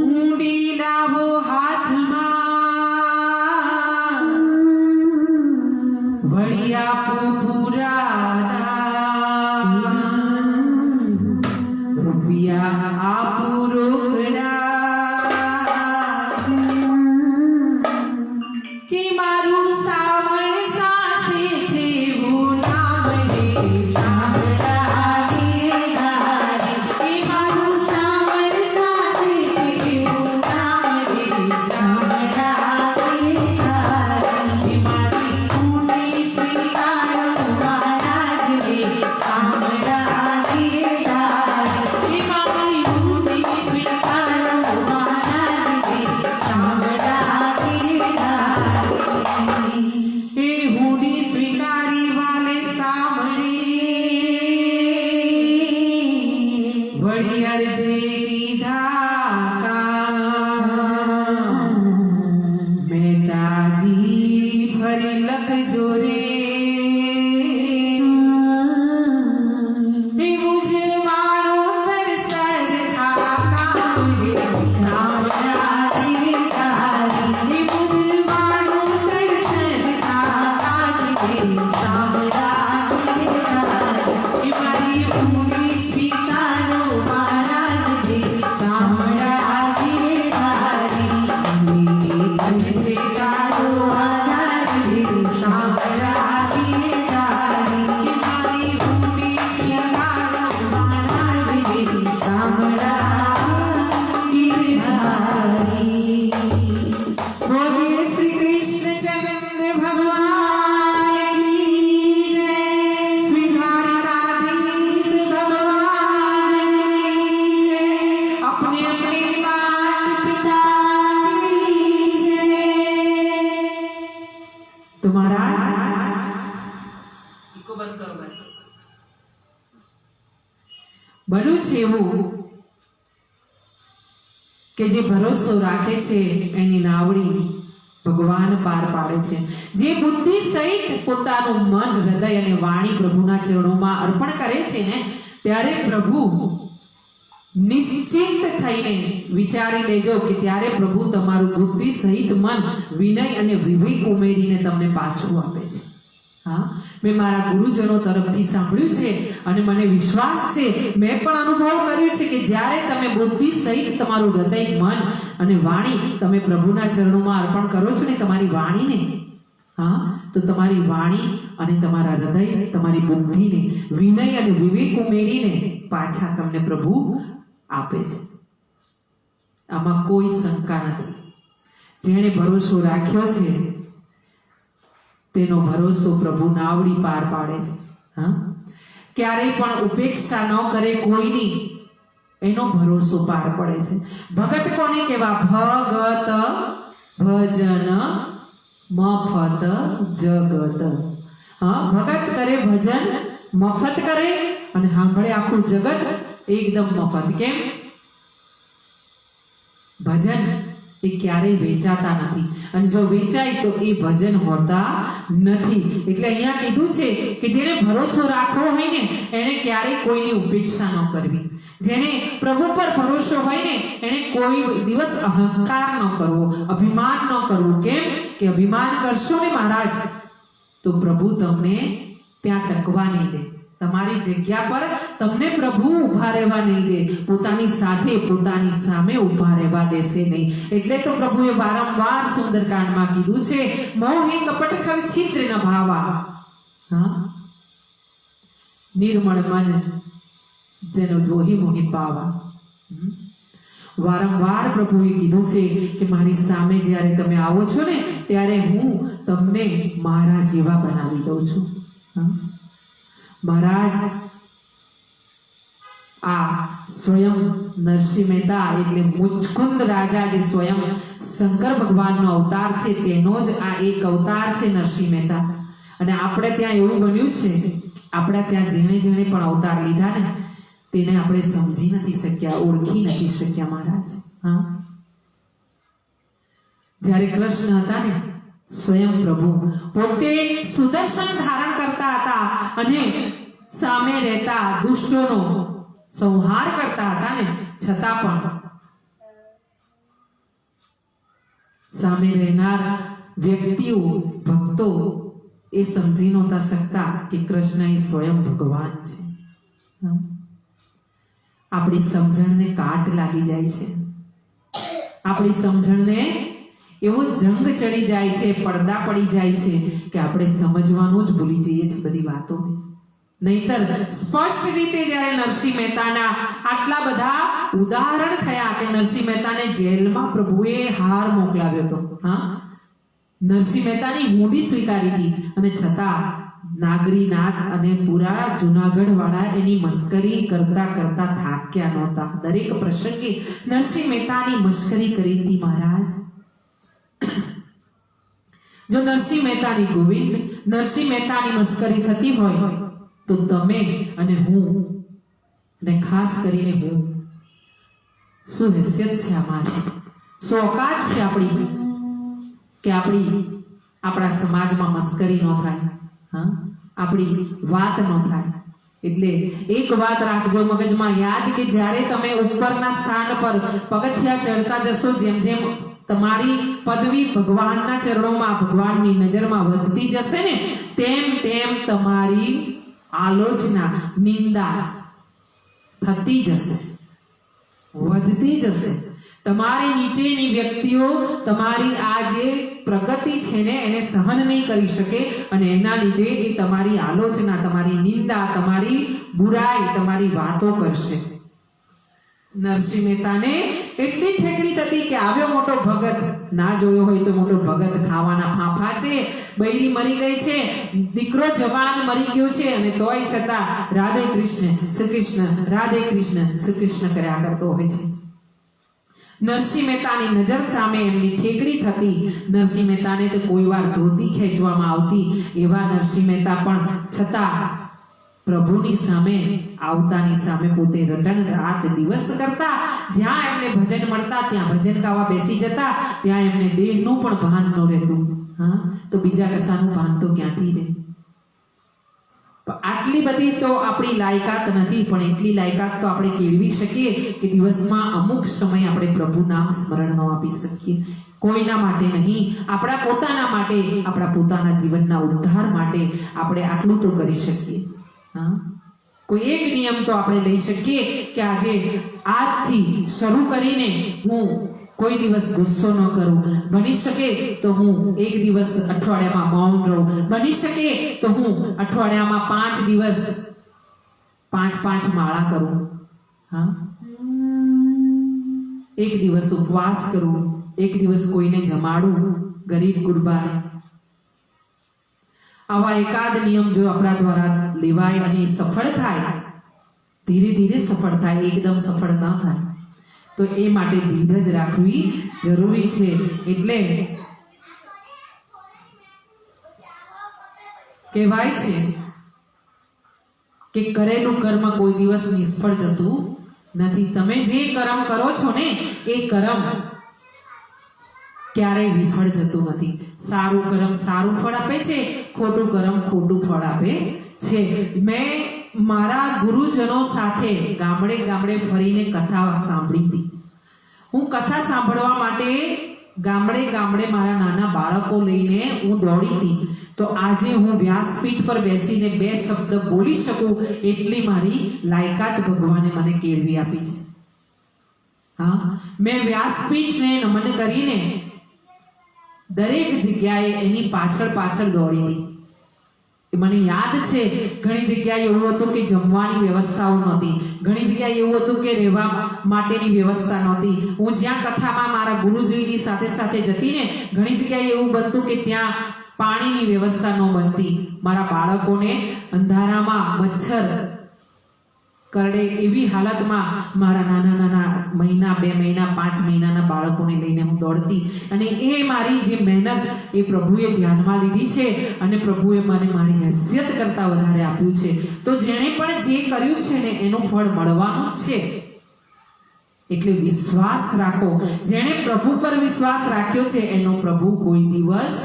હુંડી લાવો હાથમાં, મારું સાવણ સાસે ઠેવું નામ રે સાંભળા ગિરધારી મારું સાવણ સાસે ઠેવું નામ રે સાંભળા ગિરધારી મારી ઊંડી સ્વીકારો મહારાજ રે સાંભળા ગિરધારી મારી ઊંડી સ્વીકારો મહારાજ રે સાંભળા ગિરધારી એ ઊંડી સ્વીકારી વાલે સાંભળી વળી અરજે કીધા કામ મહેતાજી ફરી લખજો રે એ મુજરમાનો તરસર કામ રે સાંભળા ગિરધારી એ મુજરમાનો તરસર કાજ રે સાંભળા ગિરધારી એ મારી ઊંડી સ્વીકારો મહારાજ રે સાંભળા ગિરધારી અજે તારો આધાર રે સાંભળા ગિરધારી એ મારી ઊંડી સ્વીકારો મહારાજ રે સાંભળા ગિરધારી બોલીએ શ્રી કૃષ્ણચંદ્ર ભગવાન કી જય શ્રી દ્વારકાધીશ ભગવાન કી જય अपने अपने माता पिता की जय तो महाराज इको बंद करो भाई બન્યું છે એવું કે જે ભરોસો રાખે છે એની નાવડી ભગવાન પાર પાડે છે જે બુદ્ધિ સહિત પોતાનું મન હૃદય અને વાણી પ્રભુના ચરણોમાં અર્પણ કરે છે ને ત્યારે પ્રભુ નિશ્ચિત થઈને વિચારી લેજો કે ત્યારે પ્રભુ તમારું બુદ્ધિ સહિત મન વિનય અને વિવેક ઉમેરીને તમને પાછું આપે છે હા મેં મારા ગુરુજનો તરફથી સાંભળ્યું છે અને મને વિશ્વાસ છે મેં પણ અનુભવ કર્યો છે કે જ્યારે તમે બુદ્ધિ સહિત તમારું હૃદય મન અને વાણી તમે પ્રભુના ચરણોમાં અર્પણ કરો છો ને તમારી વાણીને હા તો તમારી વાણી અને તમારા હૃદય તમારી બુદ્ધિને વિનય અને વિવેક ઉમેરીને પાછા તમને પ્રભુ આપે છે આમાં કોઈ શંકા નથી જેણે ભરોસો રાખ્યો છે તેનો ભરોસો પ્રભુ નાવડી પાર પાડે છે હા ક્યારેય પણ ઉપેક્ષા ન કરે કોઈની એનો ભરોસો પાર પડે છે ભગત કોને કહેવા ભગત ભજન મફત જગત હા ભગત કરે ભજન મફત કરે અને સાંભળે આખું જગત એકદમ મફત કેમ ભજન એ ક્યારેય વેચાતા નથી અને જો વેચાય તો એ ભજન હોતા નથી એટલે અહીંયા કીધું છે કે જેને ભરોસો રાખવો હોય ને એને ક્યારેય કોઈની ઉપેક્ષા ન કરવી જેને પ્રભુ પર ભરોસો હોય ને એને કોઈ દિવસ અહંકાર ન કરવો અભિમાન ન કરવું કેમ કે અભિમાન કરશો ને મહારાજ તો પ્રભુ તમને ત્યાં ટકવા નહીં દે તમારી જગ્યા પર તમને પ્રભુ ઊભા રહેવા નહીં દે પોતાની સાથે પોતાની સામે ઊભા રહેવા દેશે નહીં એટલે તો પ્રભુએ વારંવાર સુંદરકાંડમાં કીધું છે મોહે કપટ છળ છિદ્ર ન ભાવા હા નિર્મળ મન જેનો દ્રોહી મોહી પાવા વારંવાર પ્રભુએ કીધું છે કે મારી સામે જ્યારે તમે આવો છો ને ત્યારે હું તમને મારા જેવા બનાવી દઉં છું મહારાજ આ સ્વયં નરસિંહ મહેતા એટલે મુચકુંદ રાજા જે સ્વયં શંકર ભગવાનનો અવતાર છે તેનો જ આ એક અવતાર છે નરસિંહ મહેતા અને આપણે ત્યાં એવું બન્યું છે આપણા ત્યાં જેણે જેણે પણ અવતાર લીધા ને તેને આપણે સમજી નથી શક્યા ઓળખી નથી શક્યા મહારાજ હા જ્યારે કૃષ્ણ હતા ને સ્વયં પ્રભુ પોતે સુદર્શન ધારણ કરતા હતા અને સામે રહેતા દુષ્ટોનો સંહાર કરતા હતા ને છતાં પણ સામે રહેનાર વ્યક્તિઓ ભક્તો એ સમજી નહોતા શકતા કે કૃષ્ણ એ સ્વયં ભગવાન છે આપણી સમજણને કાટ લાગી જાય છે આપણી સમજણને એવો જંગ ચડી જાય છે, પડદા પડી જાય છે કે આપણે સમજવાનું જ ભૂલી જઈએ છીએ બધી વાતો. નહીતર સ્પષ્ટ રીતે જ્યારે નરસિંહ મહેતાના આટલા બધા ઉદાહરણ થયા કે નરસિંહ મહેતાને જેલમાં પ્રભુએ હાર મોકલાવ્યો હતો. હા, નરસિંહ મહેતાની મૂડી સ્વીકારી હતી અને છતાં નાગરીનાથ અને પૂરા જુનાગઢ વાળા એની મસ્કરી કરતા કરતા થાક્યા નહોતા. દરેક પ્રસંગે નરસિંહ મહેતાની મસ્કરી કરી હતી મહારાજ. જો નરસિંહ મહેતાની ગોવિંદ, નરસિંહ મહેતાની મસ્કરી થતી હોય તો તમે અને હું, અને ખાસ કરીને હું, શું હેસિયત છે અમારી, શું ઓકાત છે આપણી કે આપણા સમાજમાં મસ્કરી ન થાય, હા, આપણી વાત ન થાય. એટલે એક વાત રાખજો મગજમાં યાદ કે જ્યારે તમે ઉપરના સ્થાન પર પગથિયા ચડતા જશો, જેમ જેમ તમારી પદવી ભગવાનના ચરણોમાં, ભગવાનની નજરમાં વધતી જશે ને, તેમ તેમ તમારી આલોચના, નિંદા થતી જશે, વધતી જશે. તમારી નીચેની વ્યક્તિઓ તમારી આ જે પ્રગતિ છે ને એને સહન નહીં કરી શકે અને એના લીધે એ તમારી આલોચના, તમારી નિંદા, તમારી બુરાઈ, તમારી વાતો કરશે. નરસિંહ મહેતાને એટલી ઠેકડી થતી કે આવ્યો મોટો ભગત, ના જોયો હોય તો મોટો ભગત, ખાવાના ફાંફા છે, બૈરી મરી ગઈ છે, દીકરો જવાન મરી ગયો છે, અને તોય છતાં રાધે કૃષ્ણ શ્રી કૃષ્ણ, રાધે કૃષ્ણ શ્રી કૃષ્ણ કર્યા કરતો હોય છે. નરસિંહ મહેતાની નજર સામે એમની ઠેકડી થતી. નરસિંહ મહેતાને તો કોઈ વાર ધોતી ખેંચવામાં આવતી. એવા નરસિંહ મહેતા પણ છતાં પ્રભુની સામે, આવતાની સામે પોતે રટણ રાત દિવસ કરતા. જ્યાં એમને ભજન મળતા ત્યાં ભજન ગાવા બેસી જતા. ત્યાં એમને દેહનું પણ ભાન ન રહેતું. હા, તો બીજા કશાનું ભાન તો ક્યાંથી રહે? આટલી બધી તો આપણી લાયકાત નથી, પણ એટલી લાયકાત તો આપણે કેળવી શકીએ કે દિવસમાં અમુક સમય આપણે પ્રભુ નામ સ્મરણ ન આપી શકીએ. કોઈના માટે નહીં, આપણા પોતાના માટે, આપણા પોતાના જીવનના ઉદ્ધાર માટે આપણે આટલું તો કરી શકીએ. હા, કોઈ એક નિયમ તો આપણે લઈ શકીએ કે આજે આજથી શરૂ કરીને હું કોઈ દિવસ ગુસ્સો ન કરું. બની શકે તો હું એક દિવસ અઠવાડિયામાં મૌન રહું. બની શકે તો હું અઠવાડિયામાં 5 દિવસ 5 માળા કરું. હા, એક દિવસ ઉપવાસ કરું, એક દિવસ કોઈને જમાડું, ગરીબ ગુરબાને. આવા એકાદ નિયમ જો આપણા દ્વારા લેવાય અને સફળ થાય, ધીરે ધીરે સફળ થાય, એકદમ સફળ ન થાય, તો એ માટે ધીરજ રાખવી જરૂરી છે. એટલે કહેવાય છે કે કરેલું કર્મ કોઈ દિવસ નિષ્ફળ જતું નથી. તમે જે કર્મ કરો છો ને એ કર્મ ક્યારેય વિફળ જતું નથી. સારું કર્મ સારું ફળ આપે છે, ખોટું કર્મ ખોટું ફળ આપે છે. મેં મારા ગુરુજનો સાથે ગામડે ગામડે ફરીને કથા સાંભળી હતી. હું કથા સાંભળવા માટે ગામડે ગામડે મારા નાના બાળકો લઈને હું દોડી હતી. તો આજે હું વ્યાસપીઠ પર બેસીને 2 શબ્દ બોલી શકું એટલી મારી લાયકાત ભગવાને મને કેળવી આપી છે. હા, મેં વ્યાસપીઠને નમન કરીને દરેક જગ્યાએ એની પાછળ દોડી હતી. મને યાદ છે ઘણી જગ્યાએ એવું હતું કે જમવાની વ્યવસ્થાઓ નહોતી, ઘણી જગ્યાએ એવું હતું કે રહેવા માટેની વ્યવસ્થા નહોતી. હું જ્યાં કથામાં મારા ગુરુજીની સાથે સાથે જતી ને, ઘણી જગ્યાએ એવું બનતું કે ત્યાં પાણીની વ્યવસ્થા ન બનતી. મારા બાળકોને અંધારામાં મચ્છર કરડે એવી હાલતમાં મારા નાના મહિના, 2 મહિના, 5 મહિનાના બાળકોને લઈને હું દોડતી. અને એ મારી જે મહેનત એ પ્રભુએ ધ્યાનમાં લીધી છે અને પ્રભુએ મને મારી હેસિયત કરતાં વધારે આપ્યું છે. તો જેણે પણ જે કર્યું છે ને એનું ફળ મળવાનું જ છે. એટલે વિશ્વાસ રાખો. જેણે પ્રભુ પર વિશ્વાસ રાખ્યો છે એનો પ્રભુ કોઈ દિવસ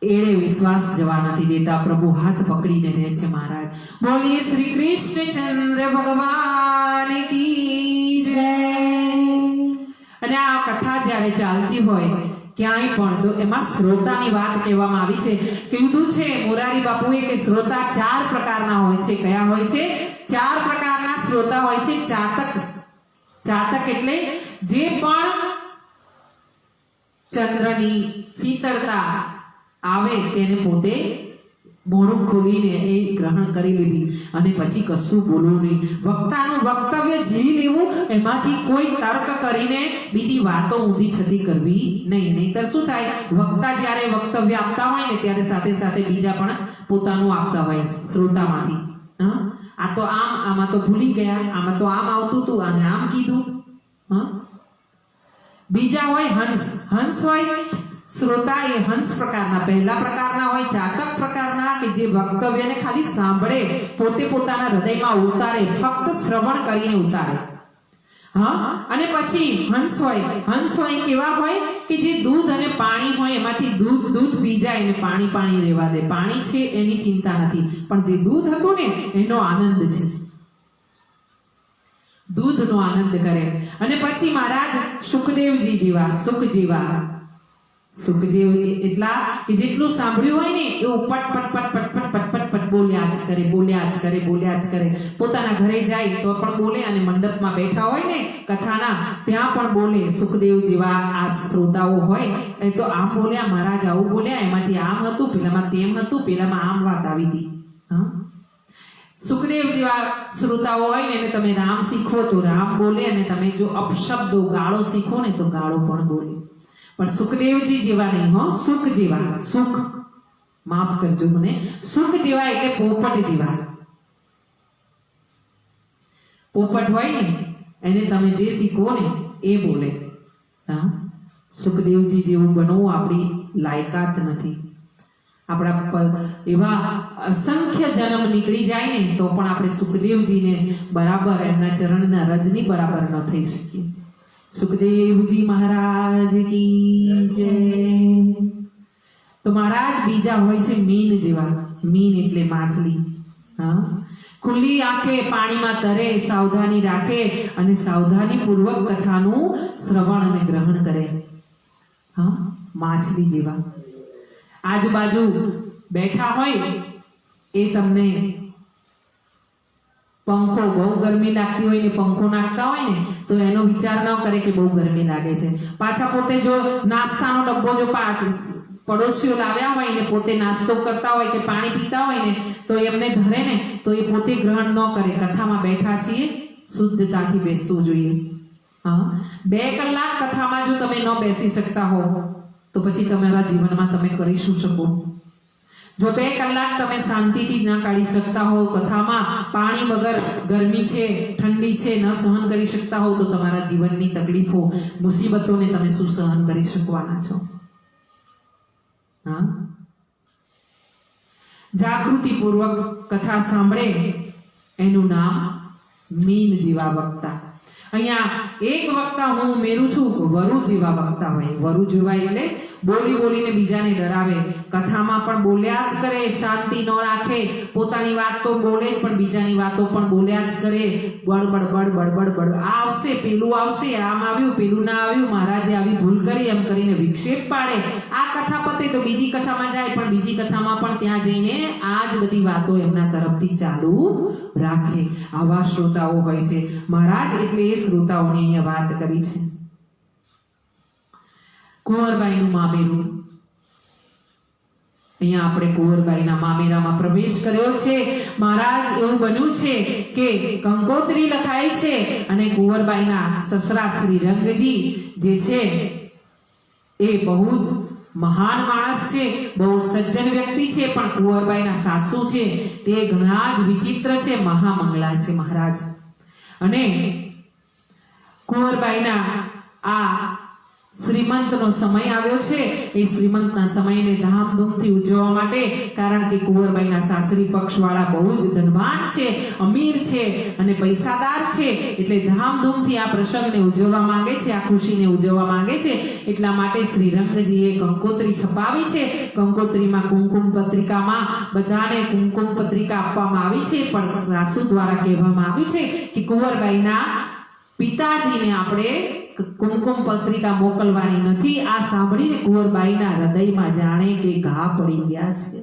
એળે વિશ્વાસ જવા નથી દેતા. પ્રભુ હાથ પકડીને રહે છે. મહારાજ બોલીએ શ્રી કૃષ્ણચંદ્ર ભગવાન કી જય. અને આ કથા જ્યારે ચાલતી હોય ક્યાંય પણ, તો એમાં શ્રોતાની વાત કહેવામાં આવી છે. કીધું છે મોરારી બાપુએ કે શ્રોતા 4 પ્રકારના હોય છે. કયા હોય છે? 4 પ્રકારના શ્રોતા હોય છે. ચાતક એટલે જે પણ ચંદ્રની શીતળતા આવે તેને પોતે મોઢું ખોલીને એ ગ્રહણ કરી લીધી અને પછી કશું બોલવું નહીં. વક્તાનું વક્તવ્ય ઝીલી લેવું, એમાંથી કોઈ તર્ક કરીને બીજી વાતો ઊંધી છતી કરવી નહીં. નહીંતર શું થાય, વક્તા જ્યારે વક્તવ્ય આપતા હોય ને ત્યારે સાથે સાથે બીજા પણ પોતાનું આપતા હોય શ્રોતામાંથી. આ તો આમાં તો ભૂલી ગયા, આમાં તો આમ આવતું હતું અને આમ કીધું. બીજા હોય હંસ હોય શ્રોતા, એ હંસ પ્રકારના, પહેલા પ્રકારના હોય ચાતક પ્રકારના, કે જે વક્તવ્યને ખાલી સાંભળે, પોતે પોતાના હૃદયમાં ઉતારે, ફક્ત શ્રવણ કરીને ઉતારે. અને પછી હંસ હોય કેવા હોય કે જે દૂધ અને પાણી હોય એમાંથી દૂધ પી જાય ને પાણી રહેવા દે. પાણી છે એની ચિંતા નથી, પણ જે દૂધ હતું ને એનો આનંદ છે, દૂધનો આનંદ કરે. અને પછી મહારાજ સુખદેવજી જેવા, સુખદેવ એટલા કે જેટલું સાંભળ્યું હોય ને એવું પટ બોલ્યા જ કરે. પોતાના ઘરે જાય તો પણ બોલે, અને મંડપમાં બેઠા હોય ને કથાના ત્યાં પણ બોલે. સુખદેવ જેવા આ શ્રોતાઓ હોય એ તો આમ બોલ્યા, મહારાજ આવું બોલ્યા, એમાંથી આમ હતું, પેલામાં તેમ હતું, પેલામાં આમ વાત આવી હતી. સુખદેવ જેવા શ્રોતાઓ હોય ને એને તમે રામ શીખો તો રામ બોલે, અને તમે જો અપશબ્દો ગાળો શીખો ને તો ગાળો પણ બોલે. પણ સુખદેવજી જેવા નહીં, સુખ જેવા, સુખ, માફ કરજો મને, સુખ જેવા એટલે પોપટ જેવા. પોપટ હોય ને એને તમે જે શીખો ને એ બોલે. સુખદેવજી જેવું બનવું આપણી લાયકાત નથી. આપણા એવા અસંખ્ય જન્મ નીકળી જાય ને તો પણ આપણે સુખદેવજીને બરાબર, એમના ચરણના રજની બરાબર ન થઈ શકીએ. સુખદેવજી મહારાજ કી જય. તો મહારાજ બીજા હોય છે મીન જેવા. મીન એટલે માછલી. ખુલ્લી આંખે પાણીમાં તરે, સાવધાની રાખે અને સાવધાની પૂર્વક કથાનું શ્રવણ અને ગ્રહણ કરે. માછલી જેવા. આજુબાજુ બેઠા હોય એ તમને પંખો, બહુ ગરમી લાગતી હોય ને પંખો નાખતા હોય ને તો એનો વિચાર ન કરે કે બહુ ગરમી લાગે છે. પાછા પોતે જો નાસ્તાનો ડબ્બો જો પડોશીઓ લાવ્યા હોય ને પોતે નાસ્તો કરતા હોય કે પાણી પીતા હોય ને તો એમને ધરે ને તો એ પોતે ગ્રહણ ન કરે. કથામાં બેઠા છીએ, શુદ્ધતાથી બેસવું જોઈએ. 2 કલાક કથામાં જો તમે ન બેસી શકતા હો તો પછી તમારા જીવનમાં તમે કરી શું શકો? જો 2 કલાક તમે શાંતિથી ના કાઢી શકતા હો કથામાં, પાણી વગર, ગરમી છે, ઠંડી છે, ન સહન કરી શકતા હો તો તમારા જીવનની તકલીફો, મુસીબતોને તમે શું સહન કરી શકવાના છો? જાગૃતિપૂર્વક કથા સાંભળે એનું નામ મીન જેવા વક્તા. અહીંયા એક વક્તા હું ઉમેરું છું, વરુ જેવા વક્તા હોય. વરુ જેવા એટલે બોલીને બીજાને ડરાવે. કથામાં પણ બોલ્યા જ કરે, શાંતિ ન રાખે, પોતાની વાત તો બોલે જ પણ બીજાની વાતો પણ બોલ્યા જ કરે. બડબડ આ આવશે, પેલું આવશે, આમ આવ્યું, પેલું ના આવ્યું, મહારાજે આવી ભૂલ કરી, એમ કરીને વિક્ષેપ પાડે. આ કથા પતે તો બીજી કથામાં જાય, પણ બીજી કથામાં પણ ત્યાં જઈને આ જ બધી વાતો એમના તરફથી ચાલુ રાખે. આવા શ્રોતાઓ હોય છે. મહારાજ એટલે એ શ્રોતાઓની અહીંયા વાત કરી છે. કુંવરબાઈનું મામેરું. અહીંયા આપણે કુંવરબાઈના મામેરામાં પ્રવેશ કર્યો છે. મહારાજ એવું બન્યું છે કે કંકોત્રી લખાય છે અને કુંવરબાઈના સસરા શ્રી રંગજી જે છે એ બહુ જ મહાન માણસ છે, બહુ સજ્જન વ્યક્તિ છે, પણ કુંવરબાઈના સાસુ છે તે ઘણા જ વિચિત્ર છે, મહામંગલા છે મહારાજ. અને કુંવરબાઈના આ શ્રીમંતનો સમય આવ્યો છે. એ શ્રીમંતના સમયને ધામધૂમથી ઉજવવા માટે, કારણ કે કુંવરબાઈના સાસરી પક્ષવાળા બહુ જ ધનવાન છે, અમીર છે અને પૈસાદાર છે, એટલે ધામધૂમથી આ પ્રસંગને ઉજવવા માંગે છે, આ ખુશીને ઉજવવા માંગે છે. એટલા માટે શ્રી રંગજીએ કંકોત્રી છપાવી છે. કંકોત્રીમાં કુમકુમ પત્રિકામાં બધાને કુમકુમ પત્રિકા આપવામાં આવી છે, પણ સાસુ દ્વારા કહેવામાં આવ્યું છે કે કુંવરબાઈના પિતાજીને આપણે કુમકુમ પત્રિકા મોકલવાની નથી. આ સાંભળીને કુંવરબાઈના હૃદયમાં જાણે કે ઘા પડી ગયા છે.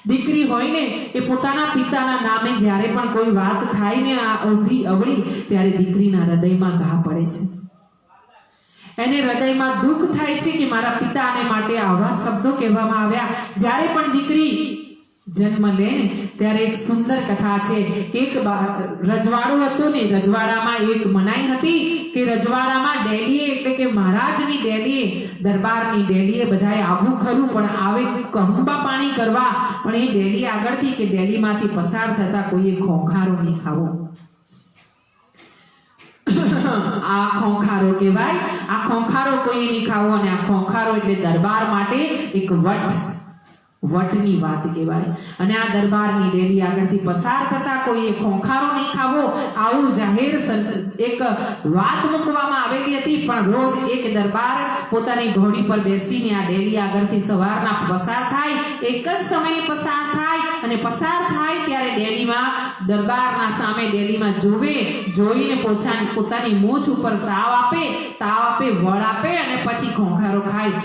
દીકરી હોય ને એ પોતાના પિતાના નામે જ્યારે પણ કોઈ વાત થાય ને આ અવળી ત્યારે દીકરીના હૃદયમાં ઘા પડે છે. એને હૃદયમાં દુઃખ થાય છે કે મારા પિતાને માટે આવા શબ્દો કહેવામાં આવ્યા. જ્યારે પણ દીકરી જન્મ લે ને ત્યારે એક સુંદર કથા છે કે એક રજવાડું હતું ને, રજવાડામાં એક મનાઈ હતી કે રજવાડામાં ડેલીએ એટલે કે મહારાજની ડેલીએ, દરબારની ડેલીએ બધાએ આવવું ખરું, પણ આવે કહુંબા પાણી કરવા, પણ એ ડેલી આગળથી કે ડેલીમાંથી પસાર થતા કોઈએ ખોખારો નહીં ખાવો. આ ખોખારો કહેવાય. આ ખોખારો કોઈ નહીં ખાવો. અને આ ખોખારો એટલે દરબાર માટે એક વટની વાત કહેવાય. અને આ દરબારની ડેલી આગળથી પસાર થતા કોઈએ ખોખારો નહીં ખાવો, આવું જાહેર એક વાત મૂકવામાં આવેલી હતી. પણ રોજ એક દરબાર પોતાની ઘોડી પર બેસીને આ ડેલી આગળથી સવારના પસાર થાય, એક જ સમયે પસાર થાય, અને પસાર થાય ત્યારે ડેલીમાં દરબારના સામે ડેલીમાં જોઈને પોતાની મૂછ ઉપર તાવ આપે, વળ આપે અને પછી ખોખારો ખાય.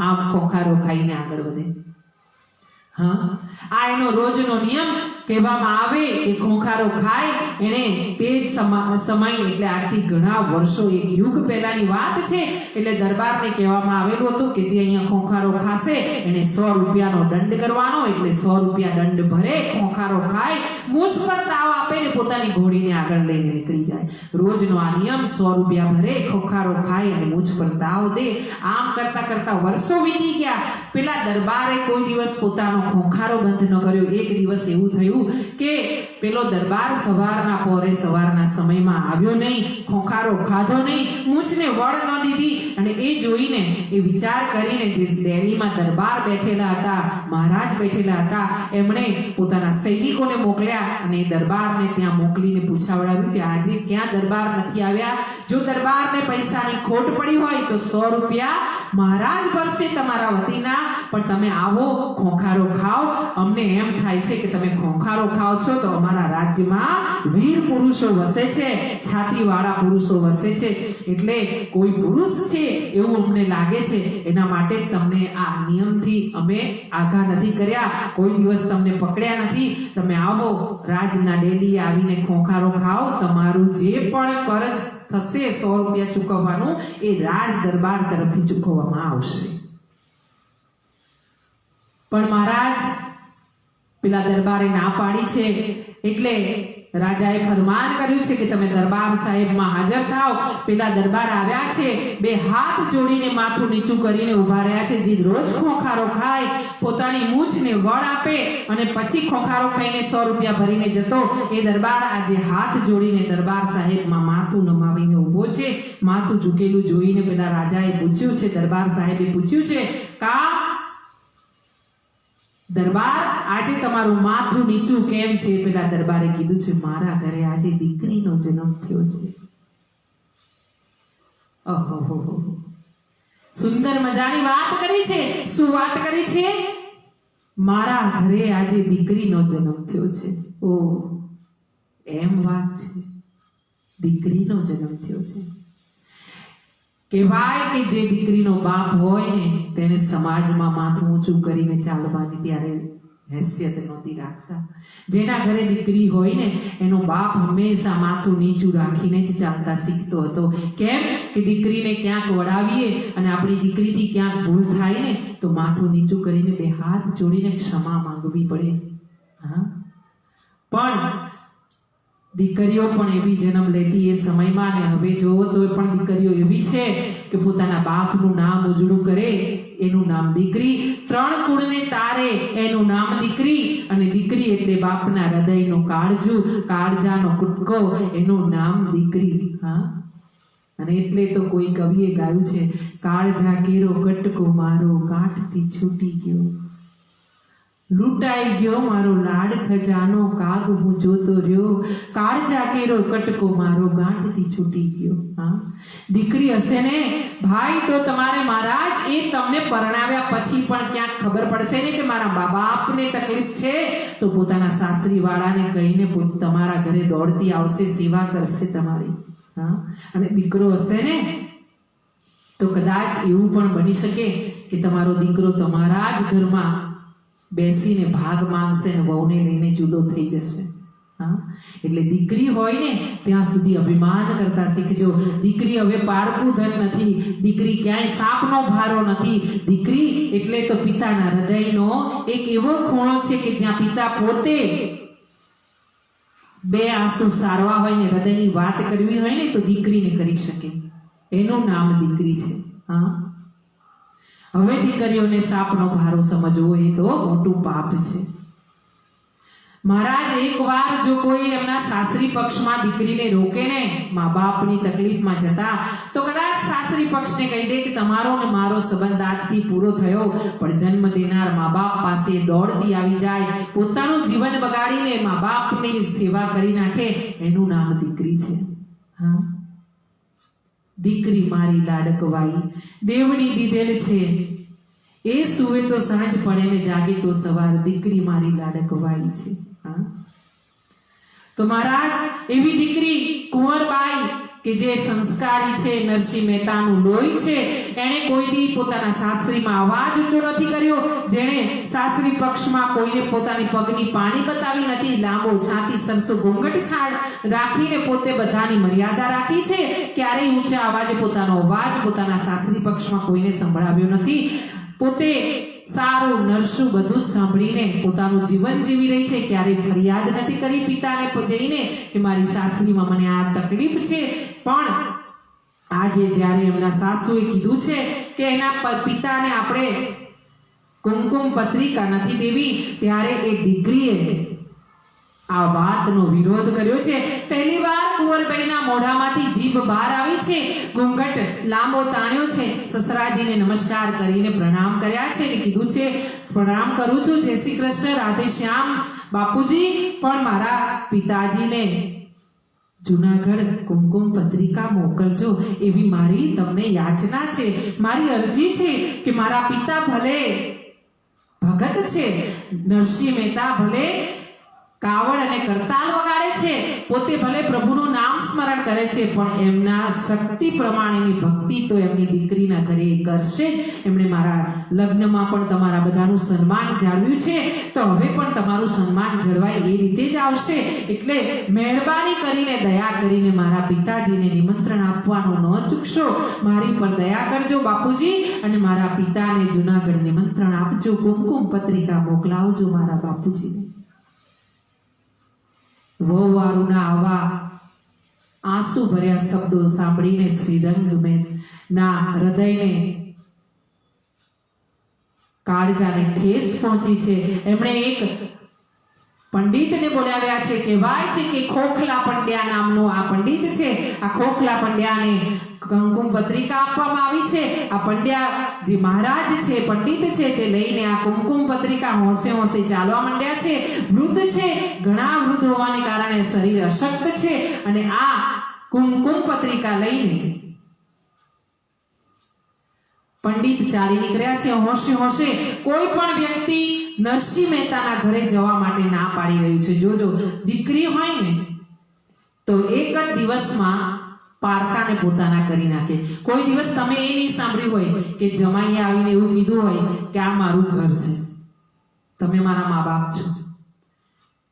આમ ખોખારો ખાઈને આગળ વધે. આ એનો રોજનો નિયમ કહેવામાં આવે કે ખોખારો ખાય એને તે જ સમય એટલે આજથી ઘણા વર્ષો, એક યુગ પહેલાની વાત છે. એટલે દરબારને કહેવામાં આવેલું હતું કે જે અહીંયા ખોખારો ખાશે એને 100 રૂપિયાનો દંડ કરવાનો. એટલે 100 રૂપિયા દંડ ભરે, ખોખારો ખાય, મૂછ પર તાવ આપે ને પોતાની ઘોડીને આગળ લઈને નીકળી જાય. રોજનો આ નિયમ, 100 રૂપિયા ભરે, ખોખારો ખાય અને મૂછ પર તાવ દે. આમ કરતા કરતા વર્ષો વીતી ગયા. પેલા દરબારે કોઈ દિવસ પોતાનો ખોખારો બંધ ન કર્યો. એક દિવસ એવું થયું કે પેલો દરબાર સવારના સમયમાં આવ્યો નહીં, ખોખારો ખાધો નહીં, મૂછને વળ ન દીધી. અને એ જોઈને એ વિચાર કરીને જે ડેલીમાં દરબાર બેઠેલા હતા, મહારાજ બેઠેલા હતા, એમણે પોતાના સૈનિકોને મોકલ્યા અને દરબારને ત્યાં મોકલીને પૂછાવડાવ્યું કે આજે ક્યાં દરબાર નથી આવ્યા? જો દરબારને પૈસાની ખોટ પડી હોય તો 100 રૂપિયા મહારાજ ભરશે તમારા વતીના, પણ તમે આવો, ખોખારો ખાઓ. અમને એમ થાય છે કે તમે ખોખારો ખાઓ છો તો અમારા રાજ્યમાં વીર પુરુષો વસે છે, છાતીવાળા પુરુષો વસે છે, એટલે કોઈ પુરુષ છે એવું અમને લાગે છે. એના માટે તમને આ નિયમથી અમે આઘા નથી કર્યા, કોઈ દિવસ તમને પકડ્યા નથી. તમે આવો, રાજના ડેલી આવીને ખોખારો ખાઓ. તમારું જે પણ કરજ થશે 100 રૂપિયા ચૂકવવાનું એ રાજ દરબાર તરફથી ચૂકવવામાં આવશે. પણ મહારાજ પેલા દરબારે ના પાડી છે. એટલે રાજાએ ફરમાન કર્યું છે કે તમે દરબાર સાહેબમાં હાજર થાઓ. પેલા દરબાર આવ્યા છે, 2 હાથ જોડીને માથું નીચું કરીને ઊભા રહ્યા છે. જે રોજ ખોખારો ખાય, પોતાની મૂછને વળ આપે અને પછી ખોખારો ખાઈને 100 રૂપિયા ભરીને જતો, એ દરબાર આજે હાથ જોડીને દરબાર સાહેબમાં માથું નમાવીને ઊભો છે. માથું ઝૂકેલું જોઈને પેલા રાજાએ પૂછ્યું છે, દરબાર સાહેબે પૂછ્યું છે, કા દરબાર આજે તમારું માથું નીચું કેમ છે? પેલા દરબારે કીધું છે, મારા ઘરે આજે દીકરીનો જન્મ થયો છે. ઓહો, સુંદર મજાની વાત કરી છે. શું વાત કરી છે? મારા ઘરે આજે દીકરીનો જન્મ થયો છે. ઓ, એમ વાત છે, દીકરીનો જન્મ થયો છે. કહેવાય કે જે દીકરીનો બાપ હોય ને તેને સમાજમાં માથું ઊંચું કરીને ચાલવાની ત્યારે હેસિયત નહોતી રાખતા. જેના ઘરે દીકરી હોય ને એનો બાપ હંમેશા માથું નીચું રાખીને જ ચાલતા શીખતો હતો. કેમ કે દીકરીને ક્યાંક વડાવીએ અને આપણી દીકરીથી ક્યાંક ભૂલ થાય ને તો માથું નીચું કરીને 2 હાથ જોડીને ક્ષમા માંગવી પડે. પણ દીકરીઓ પણ એવી જન્મ લેતી એ સમયમાં, ને હવે જોવો તો પણ દીકરીઓ એવી છે કે પોતાના બાપનું નામ ઉજળું કરે, એનું નામ દીકરી. 3 કુળને તારે, એનું નામ દીકરી. અને દીકરી એટલે બાપના હૃદયનું કાળજાનો કૂટકો, એનું નામ દીકરી. અને એટલે તો કોઈ કવિએ ગાયું છે, કાળજા કેરો કટકો મારો ગાંઠથી છૂટી ગયો, લૂંટાઈ ગયો મારો લાડ ખજાનો, કાગ હું જોતો રહ્યો, કાળજા કેરો કટકો મારો ગાંઠથી છૂટી ગયો. દીકરી હશે ને ભાઈ તો તમારે મહારાજ એ તમને પરણાવ્યા પછી પણ ક્યાંક ખબર પડશે ને કે મારા બાપને તકલીફ છે તો પોતાના સાસરી વાળાને કહીને તમારા ઘરે દોડતી આવશે, સેવા કરશે તમારી. અને દીકરો હશે ને તો કદાચ એવું પણ બની શકે કે તમારો દીકરો તમારા જ ઘરમાં બેસીને ભાગ માંગશે ને વહુને લઈને જુદો થઈ જશે. હા, એટલે દીકરી હોય ને ત્યાં સુધી અભિમાન કરતા શીખજો. દીકરી હવે પારકું ધન નથી, દીકરી ક્યાંય સાપનો ભારો નથી. દીકરી એટલે તો પિતાના હૃદયનો એક એવો ખૂણો છે કે જ્યાં પિતા પોતે બે આંસુ સારવા હોય ને હૃદયની વાત કરવી હોય ને તો દીકરીને કરી શકે. એનું નામ દીકરી છે. હા, હવે દીકરીઓને સાપનો ભારો સમજવો એ તો મોટું પાપ છે. મહારાજ એકવાર જો કોઈ એમના સાસરી પક્ષમાં દીકરીને રોકે ને મા બાપની તકલીફમાં જતા, તો કદાચ સાસરી પક્ષને કહી દે કે તમારો ને મારો સંબંધ આજથી પૂરો થયો, પણ જન્મ દેનાર મા બાપ પાસે દોડતી આવી જાય, પોતાનું જીવન બગાડીને મા બાપની સેવા કરી નાખે, એનું નામ દીકરી છે. હા, દીકરી મારી લાડકવાઈ દેવની દીધેલ છે, એ સુવે તો સાંજ પડે ને જાગે તો સવાર, દીકરી મારી લાડકવાઈ છે. હા, તો મહારાજ એવી દીકરી કુંવરબાઈ કે જે સંસ્કારી છે, નરસિંહ મહેતાનું લોહી છે, એણે કોઈ દી પોતાના સાસરીમાં અવાજ ઊંચો નથી કર્યો, જેણે સાસરી પક્ષમાં કોઈને પોતાની પગની પાણી બતાવી નથી, લાંબો છાતી સરસો ઘૂંઘટ છાડ રાખીને પોતે બધાની મર્યાદા રાખી છે, ક્યારેય ઊંચા અવાજે પોતાનો અવાજ પોતાના સાસરી પક્ષમાં કોઈને સંભળાવ્યો નથી. પોતે સારું નરસું બધું સાંભળીને પોતાનું જીવન જીવી રહી છે. ક્યારેય ફરિયાદ નથી કરી પિતાને જઈને કે મારી સાસરીમાં મને આ તકલીફ છે. પણ આજે જ્યારે એમના સાસુએ કીધું છે કે એના પિતાને આપણે કુમકુમ પત્રિકા નથી દેવી, ત્યારે એ દીકરીએ આ વાતનો વિરોધ કર્યો છે. પહેલી વાર કુંવરબાઈના મોઢામાંથી જીભ બહાર આવી છે, ઘૂંઘટ લાંબો તાણ્યો છે, સસરાજીને નમસ્કાર કરીને પ્રણામ કર્યા છે અને કીધું છે પ્રણામ કરું છું, જય શ્રી કૃષ્ણ, રાધે શ્યામ બાપુજી, પણ મારા પિતાજીને જુનાગઢ કુમકુમ પત્રિકા મોકલજો એવી મારી તમને યાચના છે, મારી અરજી છે કે મારા પિતા ભલે ભગત છે, નરસિંહ મહેતા ભલે કાવડ અને કરતાલ વગાડે છે, પોતે ભલે પ્રભુનું નામ સ્મરણ કરે છે, પણ એમના શક્તિ પ્રમાણેની ભક્તિ તો એમની દીકરીના ઘરે કરશે જ. એમણે મારા લગ્નમાં પણ તમારા બધાનું સન્માન જાળવ્યું છે, તો હવે પણ તમારું સન્માન જળવાય એ રીતે જ આવશે. એટલે મહેરબાની કરીને દયા કરીને મારા પિતાજીને નિમંત્રણ આપવાનું ન ચૂકશો, મારી પર દયા કરજો બાપુજી, અને મારા પિતાને જુનાગઢ નિમંત્રણ આપજો, કુમકુમ પત્રિકા મોકલાવજો મારા બાપુજીને. વહુવારુના આવા આંસુ ભર્યા શબ્દો સાંભળીને શ્રીરંગમેના હૃદયને કાળજાને ઠેસ પહોંચી છે. એમણે એક પંડિતને બોલાવ્યા છે. કહેવાય છે કે ખોખલા પંડ્યા નામનો આ પંડિત છે. આ ખોખલા પંડ્યાને કુમકુમ પત્રિકા આપવામાં આવી છે. આ પંડ્યા જે મહારાજ છે, પંડિત છે, તે લઈને આ કુમકુમ પત્રિકા હોંશે હોંશે ચાલવા માંડ્યા છે. વૃદ્ધ છે, ઘણા વૃદ્ધ હોવાને કારણે શરીર અશક્ત છે, અને આ કુમકુમ પત્રિકા લઈને પંડિત ચાલી નીકળ્યા છે. હોંશે હોંશે કોઈ પણ વ્યક્તિ નરસિંહ મહેતાના ઘરે જવા માટે ના પાડી રહ્યું છે. જોજો, દીકરી હોય ને તો એક જ દિવસમાં પારકાને પોતાના કરી નાખે. કોઈ દિવસ તમે એ નહીં સાંભળ્યું હોય કે જમાઈએ આવીને એવું કીધું હોય કે આ મારું ઘર છે, તમે મારા મા બાપ છો.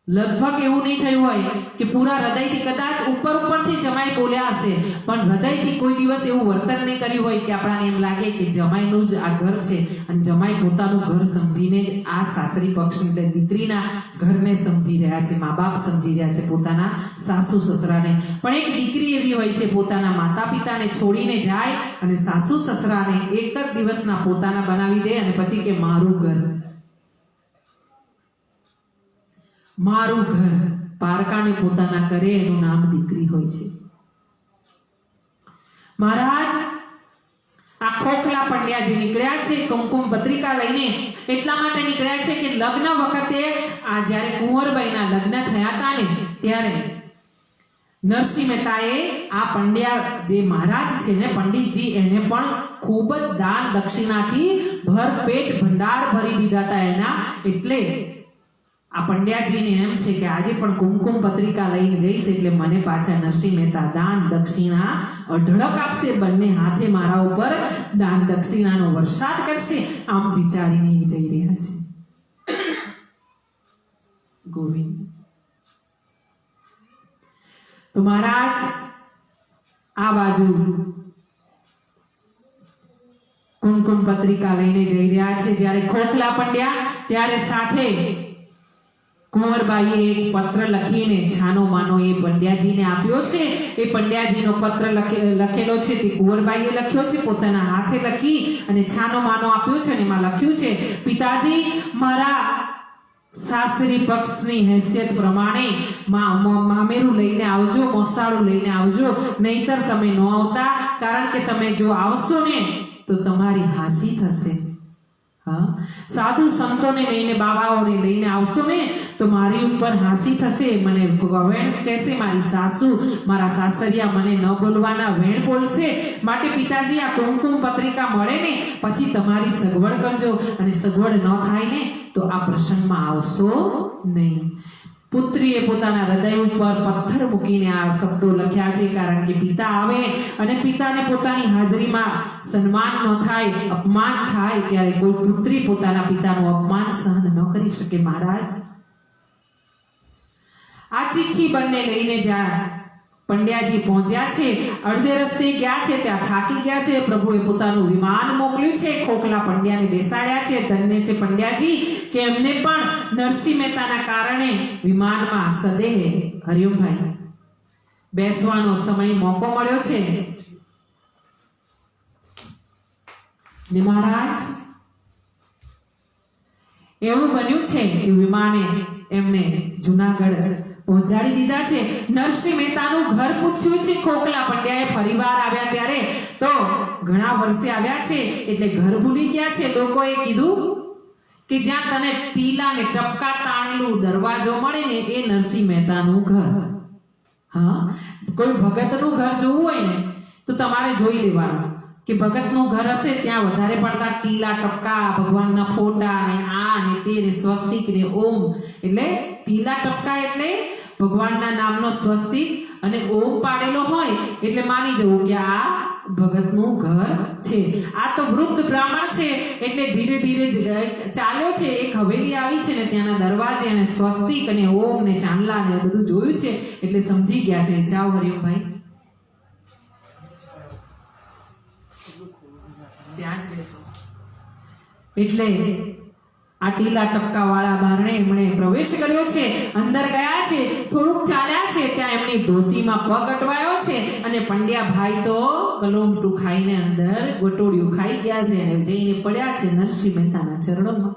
લગભગ એવું નહીં થયું હોય કે પૂરા હૃદયથી, કદાચ ઉપરથી જમાઈ બોલ્યા હશે, પણ હૃદયથી કોઈ દિવસ એવું વર્તન નહીં કર્યું હોય કે આપણાને એમ લાગે કે જમાઈનું જ આ ઘર છે, અને જમાઈ પોતાનું ઘર સમજીને જ આ સાસરી પક્ષ એટલે દીકરીના ઘરને સમજી રહ્યા છે, મા બાપ સમજી રહ્યા છે, પોતાના સાસુ સસરાને. પણ એક દીકરી એવી હોય છે, પોતાના માતા પિતાને છોડીને જાય અને સાસુ સસરાને એક જ દિવસના પોતાના બનાવી દે, અને પછી કે મારું ઘર, મારું ઘર. પારકાને પોતાના કરે એનું નામ દીકરી હોય છે. મહારાજ આ ખોખલા પંડ્યા જે નીકળ્યા છે કુમકુમ પત્રિકા લઈને, એટલા માટે નીકળ્યા છે કે લગ્ન વખતે આ જ્યારે કુંવરબાઈના લગ્ન થયા હતા ને, ત્યારે નરસિંહ મહેતાએ આ પંડ્યા જે મહારાજ છે ને પંડિતજી, એને પણ ખૂબ જ દાન દક્ષિણાથી ભરપેટ ભંડાર ભરી દીધા હતા એના. એટલે આ પંડ્યાજીને એમ છે કે આજે પણ કુમકુમ પત્રિકા લઈને જઈશ એટલે મને પાછા નરસિંહ મહેતા દાન દક્ષિણા અઢળક આપશે, બંને હાથે મારા ઉપર દાન દક્ષિણાનો વરસાદ કરશે. આમ વિચારીને એ જઈ રહ્યા છે. ગોવિંદ તો મહારાજ આ બાજુ કુમકુમ પત્રિકા લઈને જઈ રહ્યા છે. જ્યારે ખોખલા પંડ્યા ત્યારે સાથે કુંવરબાઈએ એક પત્ર લખીને છાનો માનો એ પંડ્યાજીને આપ્યો છે. એ પંડ્યાજીનો પત્ર લખેલો છે તે કુંવરબાઈએ લખ્યો છે, પોતાના હાથે લખી અને છાનો માનો આપ્યો છે. અને એમાં લખ્યું છે, પિતાજી મારા સાસરી પક્ષની હેસિયત પ્રમાણે મામેરું લઈને આવજો, મોસાળું લઈને આવજો, નહીતર તમે ન આવતા. કારણ કે તમે જો આવશો ને તો તમારી હાસી થશે. હા, સાધુ સંતોને લઈને બાબાઓને લઈને આવશો ને તો મારી ઉપર હાસી થશે. મને વેણ કહેશે, મારી સાસુ મારા સાસરિયા મને ન બોલવાના વેણ બોલશે. માટે પિતાજી આ કુમકુમ પત્રિકા મળે ને પછી તમારી સગવડ કરજો, અને સગવડ ન થાય ને તો આ પ્રસંગમાં આવશો નહીં. પુત્રીએ પોતાના હૃદય ઉપર પથ્થર મૂકીને આ શબ્દો લખ્યા છે. કારણ કે પિતા આવે અને પિતાને પોતાની હાજરીમાં સન્માન ન થાય, અપમાન થાય, ત્યારે કોઈ પુત્રી પોતાના પિતાનું અપમાન સહન ન કરી શકે. મહારાજ આ ચિઠ્ઠી બંને લઈને જા પંડ્યાજી પહોંચ્યા છે. અડધે રસ્તે ગયા છે, ત્યાં થાકી ગયા છે. પ્રભુએ પોતાનું વિમાન મોકલ્યું છે, ખોખલા પંડ્યાને બેસાડ્યા છે. ધન્ય છે પંડ્યાજી કે એમને પણ નરસિંહ મહેતાના કારણે વિમાનમાં સદેહ હરિઓમભાઈ બેસવાનો સમય મોકો મળ્યો છે. ને મહારાજ એવું બન્યું છે કે વિમાને એમને જુનાગઢ પહોંચાડી દીધા છે. નરસિંહ મહેતાનું ઘર પૂછ્યું છે. ખોખલા પંડ્યાએ ફરીવાર આવ્યા ત્યારે તો ઘણા વર્ષે આવ્યા છે એટલે ઘર ભૂલી ગયા છે. લોકોએ કીધું કે જ્યાં તને ટીલા ને ટપકા તાણેલું દરવાજો મળે ને એ નરસિંહ મહેતાનું ઘર. હા, કોઈ ભગતનું ઘર જોવું હોય ને તો તમારે જોઈ લેવાનું કે ભગતનું ઘર હશે ત્યાં વધારે પડતા ટીલા ટપકા, ભગવાનના ફોટા ને આ ને તે ને સ્વસ્તિક ને ઓમ. એટલે ટીલા ટપકા એટલે ભગવાનના નામનો સ્વસ્તિક અને ઓમ પાડેલો હોય એટલે માની જવું કે આ ભગતનું ઘર છે. આ તો વૃદ્ધ બ્રાહ્મણ છે એટલે ધીરે ધીરે ચાલ્યો છે. એક હવેલી આવી છે ને ત્યાંના દરવાજે અને સ્વસ્તિક અને ઓમ ને ચાંદલા ને બધું જોયું છે એટલે સમજી ગયા છે. જાઓ હરિઓમભાઈ, ત્યાં જ બેસો. એટલે આ ટીલા ટપકા વાળા બારણે એમણે પ્રવેશ કર્યો છે. અંદર ગયા છે, થોડુંક ચાલ્યા છે, ત્યાં એમની ધોતીમાં પગ અટવાયો છે અને પંડ્યા ભાઈ તો કલોમટું ખાઈને અંદર ગોટોડિયું ખાઈ ગયા છે અને જઈને પડ્યા છે નરસિંહ મહેતાના ચરણોમાં.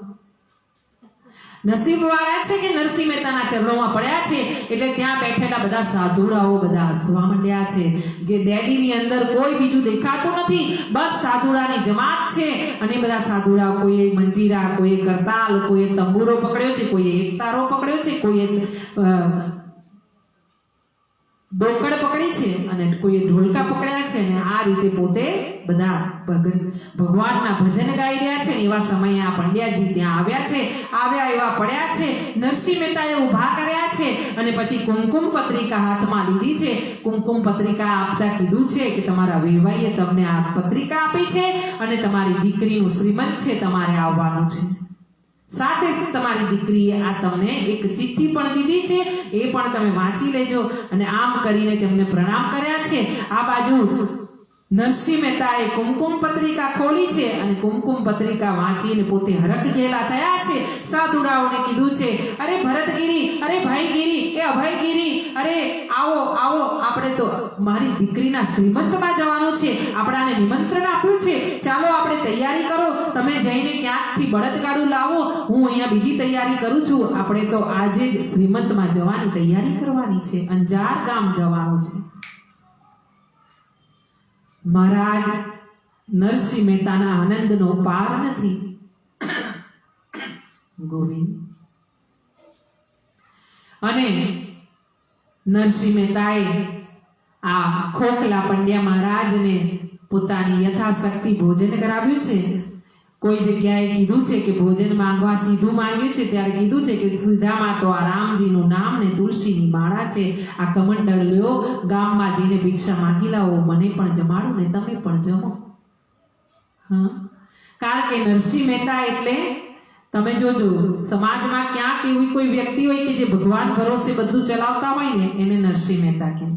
નસીબ વાળા છે કે નરસિંહ મહેતાના ચરણોમાં પડ્યા છે એટલે ત્યાં બેઠેલા બધા સાધુડાઓ બધા હસવા માંડ્યા છે. જે ડેડીની અંદર કોઈ બીજું દેખાતું નથી, બસ સાધુડાની જમાત છે. અને બધા સાધુડાઓ, કોઈએ મંજીરા, કોઈએ કરતાલ, કોઈએ તંબુરો પકડ્યો છે, કોઈએ એકતારો પકડ્યો છે, કોઈએ ડોકડ પકડી છે અને કોઈએ ઢોલકા પકડ્યા છે. અને આ રીતે પોતે બધા ભગવાનના ભજન ગાઈ રહ્યા છે. એવા સમયે આ પંડ્યાજી ત્યાં આવ્યા છે. આવ્યા એવા પડ્યા છે. નરસિંહ મહેતાએ ઊભા કર્યા છે અને પછી કુમકુમ પત્રિકા હાથમાં લીધી છે. કુમકુમ પત્રિકા આપતા કીધું છે કે તમારા વેવાઈએ તમને આ પત્રિકા આપી છે અને તમારી દીકરીનું શ્રીમંત છે, તમારે આવવાનું છે. સાથે તમારી દીકરીએ આ તમને એક ચિઠ્ઠી પણ દીધી છે, એ પણ તમે વાંચી લેજો. અને આમ કરીને તેમને પ્રણામ કર્યા છે. આ બાજુ નરસિંહ મહેતાએ કુમકુમ પત્રિકા ખોલી છે અને કુમકુમ પત્રિકા વાંચીને પોતે હરખ ગયેલા થયા છે. સાધુડાઓને કીધું છે, અરે ભરતગીરી, અરે ભાઈગીરી, એ અભયગીરી, અરે આવો આવો, આપણે તો મારી દીકરીના શ્રીમંતમાં જવાનું છે, આપણાને નિમંત્રણ આપ્યું છે, ચાલો આપણે તૈયારી કરો, તમે જઈને ક્યાંકથી બળદગાડું લાવો, હું અહીંયા બીજી તૈયારી કરું છું. આપણે તો આજે જ શ્રીમંતમાં જવાની તૈયારી કરવાની છે, અંજાર ગામ જવાનું છે. મહારાજ નરસિંહ મહેતાના આનંદનો પાર નથી. ગોવિંદ અને નરસિંહ મહેતાએ આ ખોખલા પંડ્યા મહારાજને પોતાની યથાશક્તિ ભોજન કરાવ્યું છે. કોઈ જગ્યાએ કીધું છે કે ભોજન માંગવા સીધું માંગ્યું છે ત્યારે કીધું છે કે સીધામાં તો આ રામજીનું નામ ને તુલસીની માળા છે. આ કમંડળ લ્યો, ગામમાં જઈને ભિક્ષા માંગી લાવો, મને પણ જમાડો ને તમે પણ જમો. હા, કારણ કે નરસિંહ મહેતા એટલે તમે જોજો સમાજમાં ક્યાંક એવી કોઈ વ્યક્તિ હોય કે જે ભગવાન ભરોસે બધું ચલાવતા હોય ને એને નરસિંહ મહેતા કહે.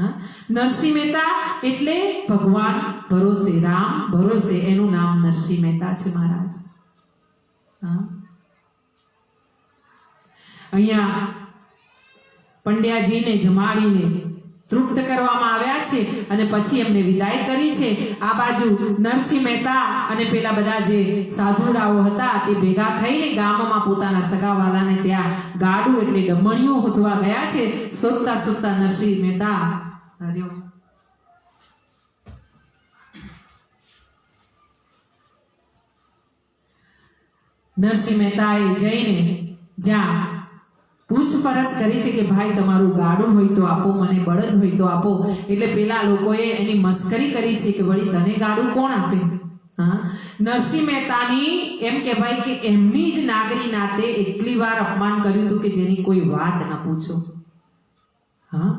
હા, નરસિંહ મહેતા એટલે ભગવાન ભરોસે, રામ ભરોસે, એનું નામ નરસિંહ મહેતા છે મહારાજ. હા, અહીંયા પંડ્યાજીને જમાડીને તૃપ્ત કરવામાં આવ્યા છે અને પછી એમને વિદાય કરી છે. આ બાજુ નરસિંહ મહેતા અને પેલા બધા જે સાધુડાઓ હતા તે ભેગા થઈને ગામમાં પોતાના સગાવાલાને ત્યાં ગાડું એટલે ડમણીઓ હોધવા ગયા છે. શોધતા શોધતા નરસિંહ મહેતા હર્યો નરસિંહ મહેતાએ જઈને જ્યાં પૂછપરછ કરી છે કે ભાઈ તમારું ગાડું હોય તો આપો, મને બળદ હોય તો આપો. એટલે પેલા લોકોએ એની મસ્કરી કરી છે કે વળી તને ગાડું કોણ આપે? હા, નરસિંહ મહેતાની એમ કહેવાય કે એમની જ નાગરી નાતે એટલી વાર અપમાન કર્યું હતું કે જેની કોઈ વાત ન પૂછો. હા,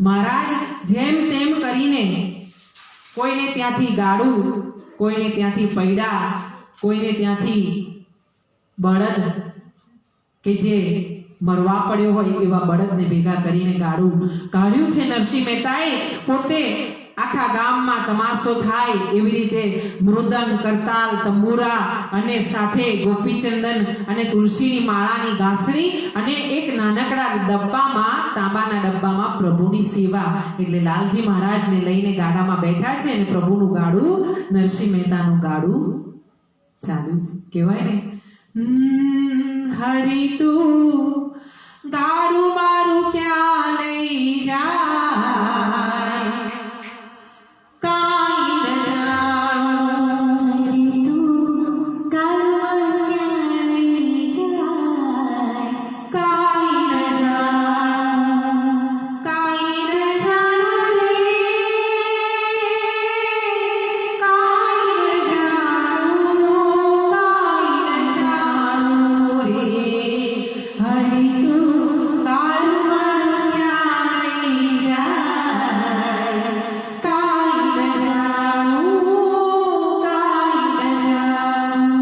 મહારાજ જેમ તેમ કરીને કોઈને ત્યાંથી ગાડું, કોઈને ત્યાંથી પૈડા, કોઈને ત્યાંથી બળદ કે જે મરવા પડ્યો હોય એવા બળદને ભેગા કરીને ગાડું કાઢ્યું છે. નરસિંહ મહેતાએ પોતે આખા ગામમાં તમાશો થાય એવી રીતે મૃદંગ, કરતાલ, તંબુરા અને સાથે ગોપીચંદન અને તુલસીની માળાની ગાંસડી અને એક નાનકડા ડબ્બામાં, તાંબાના ડબ્બામાં પ્રભુની સેવા એટલે લાલજી મહારાજને લઈને ગાડામાં બેઠા છે અને પ્રભુનું ગાડું, નરસિંહ મહેતાનું ગાડું ચાલ્યું છે. કહેવાય ને હરી તું ગાડું મારું ક્યાં લઈ જાય, કાંઈ ન જાણું. હરી તું ગાડું ક્યાં લઈ જાય, કાંઈ ન જાણું, કાંઈ ન જાણું રે, કાંઈ ન જાણું, કાંઈ ન જાણું રે. હરી તું ગાડું મારું ક્યાં લઈ જાય, કાંઈ ન જાણું, કાંઈ ન જાણું.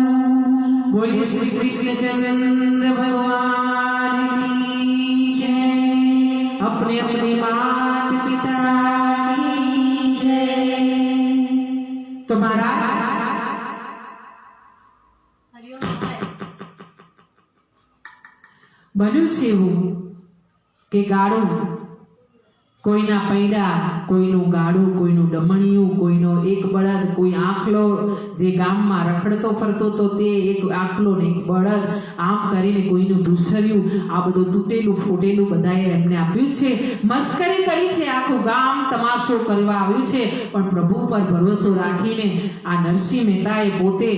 બોલીએ શ્રી કૃષ્ણચંદ્ર ભગવાન की जय, अपने अपने मात पिता की जय. तो महाराज હરિઓમ થાય. બન્યું છે એવું કે ગાડું, કોઈના પૈડા, કોઈનું ગાડું, કોઈનું ડમણિયું, કોઈનો એક બળદ, કોઈ આંખલો જે ગામમાં રખડતો ફરતો તો તે એક આંખલો ને એક બળદ, આમ કરીને કોઈનું ધૂસર્યું, આ બધું તૂટેલું ફૂટેલું બધાએ એમને આપ્યું છે. મસ્કરી કરી છે, આખું ગામ તમાશો કરવા આવ્યું છે. પણ પ્રભુ પર ભરોસો રાખીને આ નરસિંહ મહેતાએ પોતે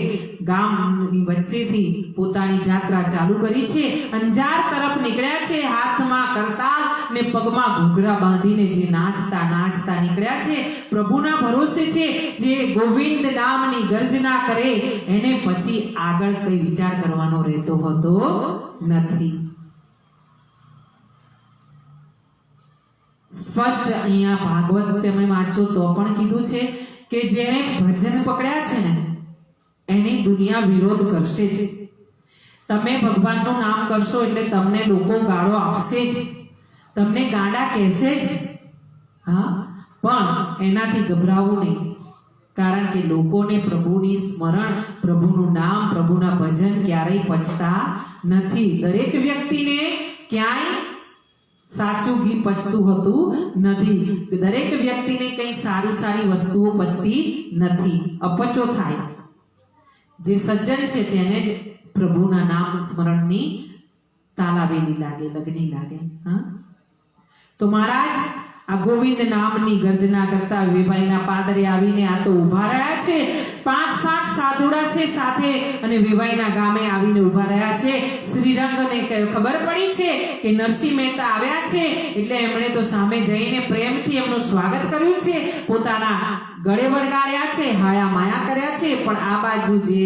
ગામની વચ્ચેથી પોતાની જાત્રા ચાલુ કરી છે. અંજાર તરફ નીકળ્યા છે. હાથમાં કરતાલ ને પગમાં ઘૂઘરા બાંધીને જે નાચતા નાચતા નીકળ્યા છે. પ્રભુના ભરોસે છે. જે ગોવિંદ નામની ગર્જના કરે એને પછી આગળ કઈ વિચાર કરવાનો રહેતો હોતો નથી. સ્પષ્ટ અહીંયા ભાગવત તમે વાંચો તો પણ કીધું છે કે જેણે ભજન પકડ્યા છે ને એની દુનિયા વિરોધ કરશે જ. તમે ભગવાનનું નામ કરશો એટલે તમને લોકો ગાળો આપશે જ, તમને ગાંડા કહેશે જ. હા, પણ એનાથી ગભરાવું નહીં, કારણ કે લોકોને પ્રભુની સ્મરણ, પ્રભુનું નામ, પ્રભુના ભજન ક્યારેય પચતા નથી. દરેક વ્યક્તિને ક્યાંય સાચું ઘી પચતું હોતું નથી. દરેક વ્યક્તિને કંઈ સારી વસ્તુઓ પચતી નથી, અપચો થાય. જે સજ્જન છે તેને જ પ્રભુના નામ સ્મરણની તાલાવેલી લાગે, લગની લાગે. હા, તો મહારાજ આ ગોવિંદ નામની ગર્જના કરતા વેવાઈના પાદરે આવીને આ તો ઊભા રહ્યા છે. 5-7 સાધુડા છે સાથે અને વેવાઈના ગામે આવીને ઊભા રહ્યા છે. શ્રીરંગને ખબર પડી છે કે નરસિંહ મહેતા આવ્યા છે એટલે એમણે તો સામે જઈને પ્રેમથી એમનું સ્વાગત કર્યું છે. પોતાના ગળે વળગાડ્યા છે, હાયા માયા કર્યા છે. પણ આ બાજુ જે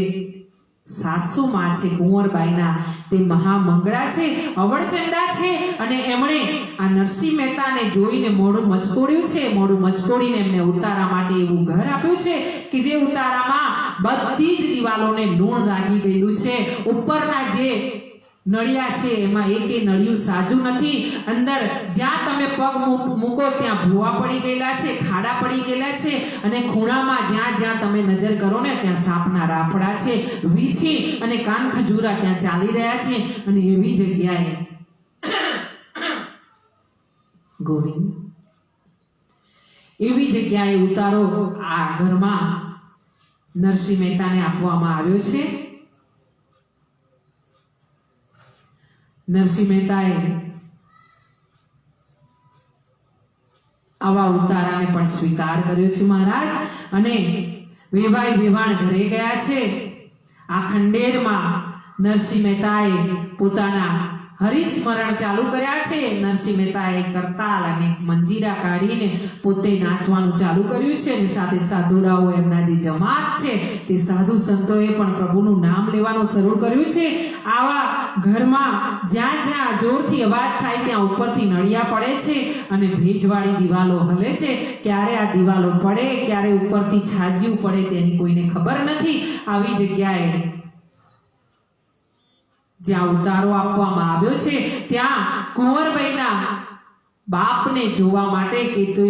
સાસુમાં છે કુંવરબાઈના તે મહામંગળા છે, અવળચંડા છે અને એમણે આ નરસિંહ મહેતાને જોઈને મોઢું મચકોડ્યું છે. મોઢું મચકોડીને એમને ઉતારા માટે એવું ઘર આપ્યું છે કે જે ઉતારામાં બધી જ દિવાલોને લૂણ લાગી ગયેલું છે. ઉપરના જે નળિયા છે એમાં એકે નળિયું સાજું નથી. અંદર જ્યાં તમે પગ મૂકો ત્યાં ભૂવા પડી ગયેલા છે, ખાડા પડી ગયેલા છે, અને ખૂણામાં જ્યાં જ્યાં તમે નજર કરો ને ત્યાં સાપના રાફડા છે, વીછી અને કાન ખજૂરા ત્યાં ચાલી રહ્યા છે. અને એવી જગ્યાએ ગોવિંદ, એવી જગ્યાએ ઉતારો આ ઘરમાં નરસિંહ મહેતાને આપવામાં આવ્યો છે. નરસિંહ મહેતાએ આવા ઉતારાને પણ સ્વીકાર કર્યો છે મહારાજ. અને વેવાણ ઘરે ગયા છે. આ ખંડેરમાં નરસિંહ મહેતાએ પોતાના હરિસ્મરણ ચાલુ કર્યા છે. નરસિંહ મહેતાએ કરતાલ અને મંજીરા કાઢીને પોતે નાચવાનું ચાલુ કર્યું છે. અને સાથે સાધુડાઓ, એમના જે જમાત છે તે સાધુ સંતોએ પણ પ્રભુનું નામ લેવાનું શરૂ કર્યું છે. આવા ઘરમાં જ્યાં જ્યાં જોરથી અવાજ થાય ત્યાં ઉપરથી નળિયા પડે છે અને ભેજવાળી દિવાલો હલે છે. ક્યારે આ દિવાલો પડે, ક્યારે ઉપરથી છાજિયું પડે તેની કોઈને ખબર નથી. આવી જગ્યાએ જ્યાં ઉતારો આપવામાં આવ્યો છે ત્યાં કુંવરબાઈના બાપને જોવા માટે કે તે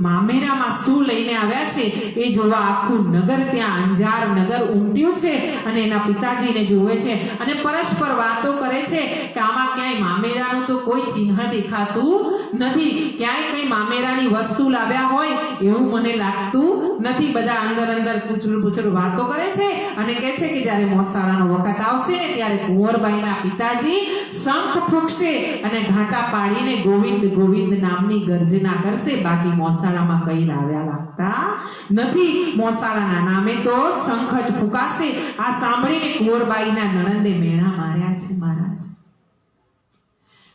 મામેરામાં શું લઈને આવ્યા છે એ જોવા આખું નગર ત્યાં અંજાર નગર ઉમટ્યું છે. અને એના પિતાજીને જોવે છે અને પરસ્પર વાતો કરે છે કે આમાં ક્યાંય મામેરાનું તો કોઈ ચિહ્ન દેખાતું નથી, ક્યાંય કઈ મામેરાની વસ્તુ લાવ્યા હોય એવું મને લાગતું નથી. બધા અંદર અંદર પૂછડું વાતો કરે છે અને કહે છે કે જ્યારે મોસાળાનો વખત આવશે ને ત્યારે કુંવરબાઈના પિતાજી શંખ ફૂંકશે અને ઘાટા પાડીને ગોવિંદ ગોવિંદ નામની ગર્જના કરશે. બાકી મોસાળામાં કઈ લાવ્યા લાગતા નથી. મોસાળાના નામે તો શંખ જ ફૂંકાશે. આ સાંભળીને કુંવરબાઈના નણંદે મેણા માર્યા છે મહારાજ.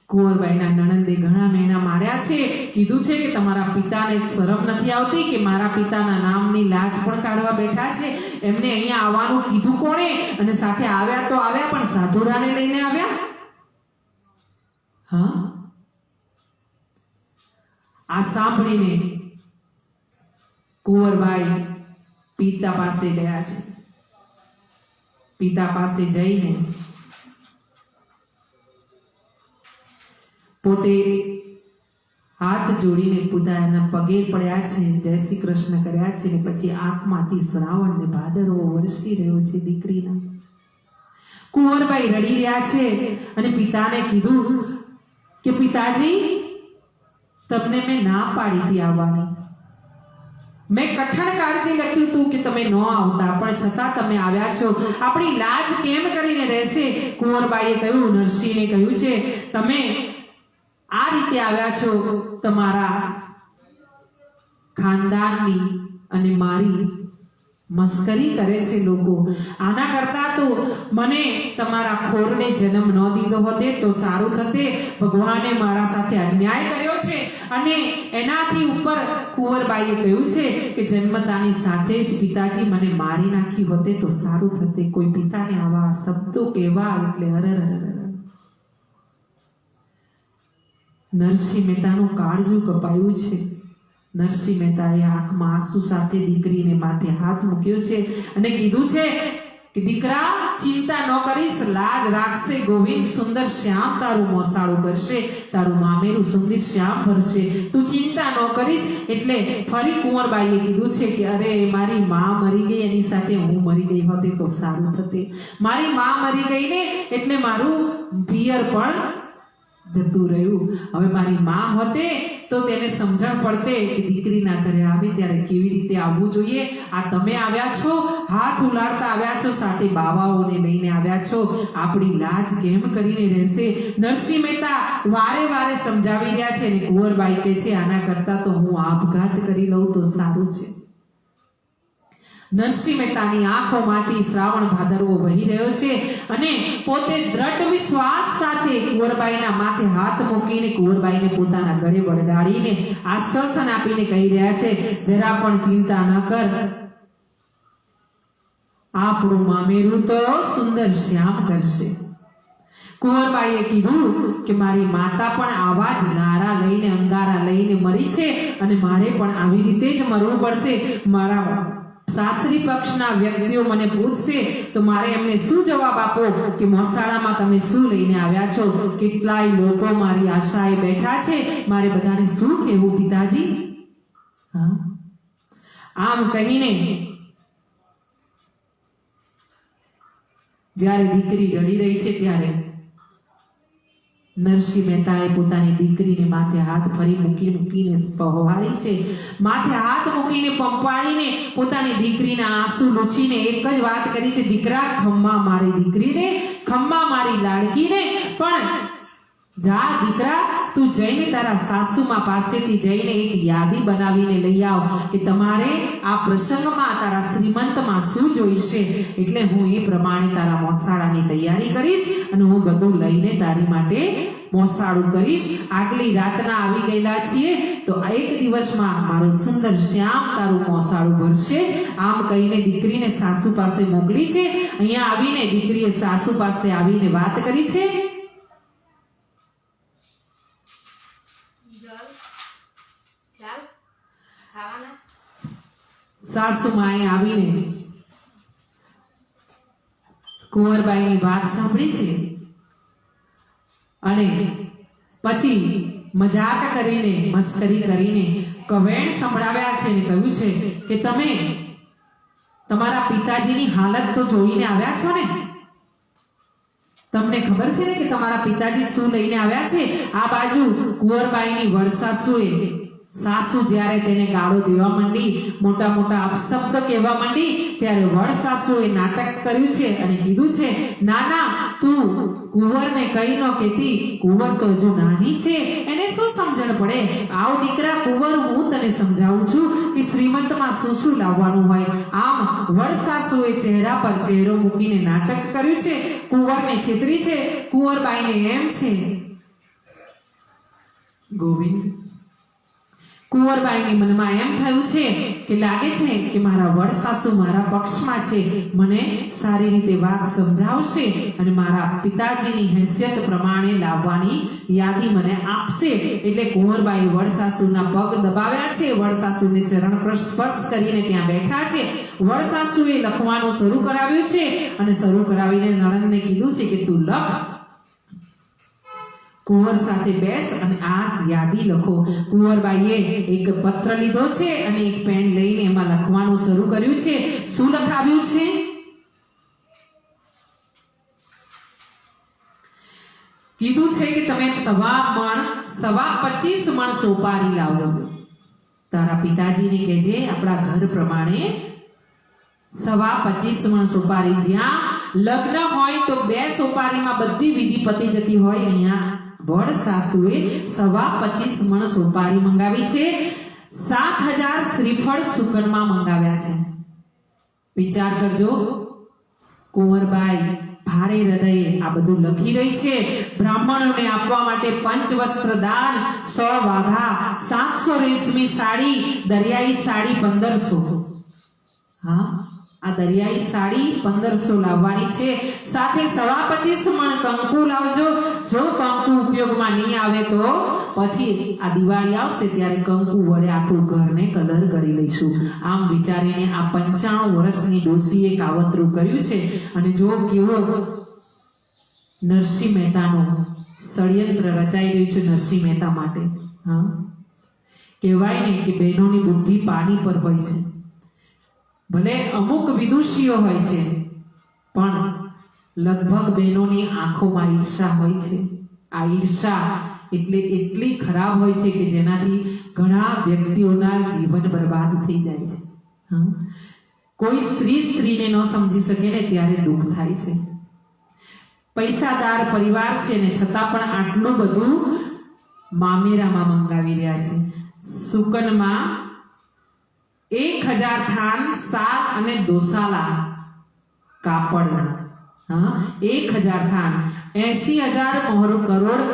કુંવરબાઈના નણંદે ઘણા મેણા માર્યા છે. કીધું છે કે તમારા પિતાને શરમ નથી આવતી કે મારા પિતાના નામની લાજ પણ કાઢવા બેઠા છે? એમને અહીંયા આવવાનું કીધું કોણે? અને સાથે આવ્યા તો આવ્યા પણ સાધુડાને લઈને આવ્યા. હા, આ સાંભળીને કુંવરબાઈ પિતા પાસે ગયા છે. પિતા પાસે જઈને પોતે હાથ જોડીને પોતાના પગે પડ્યા છે, જય શ્રી કૃષ્ણ કર્યા છે. ને પછી આંખમાંથી શ્રાવણ ને ભાદરવો વરસી રહ્યો છે દીકરીના. કુંવરબાઈ રડી રહ્યા છે અને પિતાને કીધું કે પિતાજી, તમને મેં ના પાડી હતી આવવાની. મેં કઠણ કાળજી લખ્યું હતું કે તમે ન આવતા, પણ છતાં તમે આવ્યા છો. આપણી લાજ કેમ કરીને રહેશે? કુંવરબાઈએ કહ્યું, નરસિંહને કહ્યું છે, તમે આ રીતે આવ્યા છો તમારા ખાનદાનની અને મારી મસ્કરી કરે છે લોકો. આના કરતા તો મને તમારા ખોરને જન્મ ન દીધો હોતે તો સારું થતે. ભગવાને મારા સાથે અન્યાય કર્યો છે. અને એનાથી ઉપર કુંવરબાઈએ કહ્યું છે કે જન્મતાની સાથે જ પિતાજી મને મારી નાખી હોતે તો સારું થતે. કોઈ પિતાને આવા શબ્દો કહેવા એટલે હરર. નરસિંહ મહેતાનું કાળજું કપાયું છે. નરસિંહ મહેતાએ આંખમાં આંસુ સાથે દીકરીને માથે હાથ મૂક્યો છે અને કીધું છે કે દીકરા, ચિંતા ન કરીશ, લાજ રાખશે ગોવિંદ. સુંદર શ્યામ તારું મોસાળું કરશે, તારું મામેરું સુંદર શ્યામ ભરશે, તું ચિંતા ન કરીશ. એટલે ફરી કુંવરબાઈએ કીધું છે કે અરે, મારી માં મરી ગઈ, એની સાથે હું મરી ગઈ હોતે તો સારું થતે. મારી માં મરી ગઈ ને એટલે મારું પિયર પણ જતું રહ્યું. હવે મારી માં હોતે તો તેને સમજણ પડતે કે દીકરીના ઘરે આવે ત્યારે કેવી રીતે આવવું જોઈએ. આ તમે આવ્યા છો, હાથ ઉલાળતા આવ્યા છો, સાથે બાવાઓને લઈને આવ્યા છો. આપણી લાજ કેમ કરીને રહેશે? નરસિંહ મહેતા વારે વારે સમજાવી રહ્યા છે. અને કુંવરબાઈ કહે છે, આના કરતા તો હું આપઘાત કરી લઉં તો સારું છે. નરસિંહ મહેતાની આંખોમાંથી શ્રાવણ ભાદરવો વહી રહ્યો છે અને પોતે દ્રઢ વિશ્વાસ સાથે કુંવરબાઈના માથે હાથ મૂકીને કુંવરબાઈને પોતાના ગળે વળગાડીને આશ્વાસન આપીને કહી રહ્યા છે, જરા પણ ચિંતા ન કર, આપણું મામેરું તો સુંદર શ્યામ કરશે. કુંવરબાઈએ કીધું કે મારી માતા પણ આવા જ નારા લઈને, અંગારા લઈને મરી છે અને મારે પણ આવી રીતે જ મરવું પડશે. મારા સાસરી પક્ષના વ્યક્તિઓ મને પૂછશે તો મારે એમને શું જવાબ આપો કે મોસાળામાં તમે શું લઈને આવ્યા છો? કેટલાય લોકો મારી આશાએ બેઠા છે, મારે બધાને શું કહેવું પિતાજી? હા, આમ કહીને જ્યારે દીકરી રડી રહી છે ત્યારે નરસિંહ મહેતાએ પોતાની દીકરીને માથે હાથ ફરી મૂકીને પહોવારી છે. માથે હાથ મૂકીને પંપાળીને પોતાની દીકરીના આંસુ લૂછીને એક જ વાત કરી છે, દીકરા ખમ્મા મારી દીકરીને, ખમ્મા મારી લાડકીને. પણ જા દીકરા, તું જઈને તારા સાસુમા પાસેથી જઈને એક યાદી બનાવીને લઈ આવ કે તમારે આ પ્રસંગમાં તારા શ્રીમંતમાં શું જોઈશે, એટલે હું એ પ્રમાણે તારા મોસાળાની તૈયારી કરીશ અને હું બધું લઈને તારી માટે મોસાળું કરીશ. આગલી રાતના આવી ગયેલા છીએ તો એક દિવસમાં મારું સુંદર શ્યામ તારું મોસાળું ભરશે. આમ કહીને દીકરીને સાસુ પાસે મોકલી છે. અહીંયા આવીને દીકરીએ સાસુ પાસે આવીને વાત કરી છે. સાસુમાએ આવીને કુંવરબાઈની વાત સાંભળી છે અને પછી મજાક કરીને, મસ્કરી કરીને કવેણ સંભળાવ્યા છે અને કહ્યું છે કે તમે તમારા પિતાજીની હાલત તો જોઈને આવ્યા છો ને? તમને ખબર છે ને કે તમારા પિતાજી શું લઈને આવ્યા છે? આ બાજુ કુંવરબાઈની વડસાસુએ સાસુ જ્યારે તેને ગાળો દેવા માંડી, મોટા મોટા અપશબ્દ કહેવા માંડી, ત્યારે વડસાસુએ નાટક કર્યું છે અને કીધું છે, ના ના, તું કુંવરને કઈ ન કહેતી, કુંવર તો હજુ નાની છે, એને શું સમજણ પડે? આવ દીકરા કુંવર, હું તને સમજાવું છું કે શ્રીમંતમાં શું શું લાવવાનું હોય. આમ વડસાસુએ ચહેરા પર ચહેરો મૂકીને નાટક કર્યું છે, કુંવરને છેતરી છે. કુંવરબાઈને એમ છે, ગોવિંદ, કુંવરબાઈની મનમાં એમ થયું છે કે લાગે છે કે મારા વડસાસુ મારા પક્ષમાં છે, મને સારી રીતે વાત સમજાવશે અને મારા પિતાજીની હેસિયત પ્રમાણે લાવવાની યાદી મને આપશે. એટલે કુંવરબાઈ વડસાસુના પગ દબાવ્યા છે, વડસાસુને ચરણ સ્પર્શ કરીને ત્યાં બેઠા છે. વડસાસુએ લખવાનું શરૂ કરાવ્યું છે અને શરૂ કરાવીને નણંદને કીધું છે કે તું લખ, કુંવર સાથે બેસ અને આ યાદી લખો. કુંવરબાઈએ એક પત્ર લીધો છે અને એક પેન લઈને એમાં લખવાનું શરૂ કર્યું છે. શું લખાવ્યું છે? કીધું છે કે તમે 25 મણ સોપારી લાવો છો. તારા પિતાજીને કહેજે આપણા ઘર પ્રમાણે 25 મણ સોપારી, જ્યાં લગ્ન હોય તો 2 સોપારીમાં બધી વિધિ પતી જતી હોય, અહીંયા વડસાસુએ 25 મણ સોપારી મંગાવી છે. 7000 શ્રીફળ સુકનમાં મંગાવ્યા છે. વિચાર કરજો, કુંવરબાઈ ભારે હૃદયે આ બધું લખી રહી છે. બ્રાહ્મણોને આપવા માટે પંચવસ્ત્ર દાન, 100 વાઘા, 700 રેશમી સાડી, દરિયાઈ સાડી 1500. હા, આ દરિયાઈ સાડી 1500 લાવવાની છે. સાથે 25 મણ કંકુ લાવજો. જો કંકુ ઉપયોગમાં નહીં આવે તો પછી આ દિવાળી આવશે ત્યારે કંકુ વડે આખું ઘરને કલર કરી લઈશું. આમ વિચારીને આ 95 વર્ષની ડોસીએ કાવતરું કર્યું છે. અને જો કેવો નરસિંહ મહેતાનો ષડયંત્ર રચાઈ રહ્યું છે નરસિંહ મહેતા માટે. હા, કહેવાય ને કે બહેનોની બુદ્ધિ પાણી પર હોય છે. ભલે અમુક વિદુષીઓ હોય છે પણ લગભગ બહેનોની આંખોમાં ઈર્ષા હોય છે. આ ઈર્ષા એટલે એટલી ખરાબ હોય છે કે જેનાથી ઘણા વ્યક્તિઓના જીવન બરબાદ થઈ જાય છે. કોઈ સ્ત્રીને ન સમજી શકે ને ત્યારે દુઃખ થાય છે. પૈસાદાર પરિવાર છે ને છતાં પણ આટલું બધું મામેરામાં મંગાવી રહ્યા છે. સુકનમાં 1000 થાન સાલ અને દોસાલા કાપડના, 1000 થાન, 80,000 કરોડ,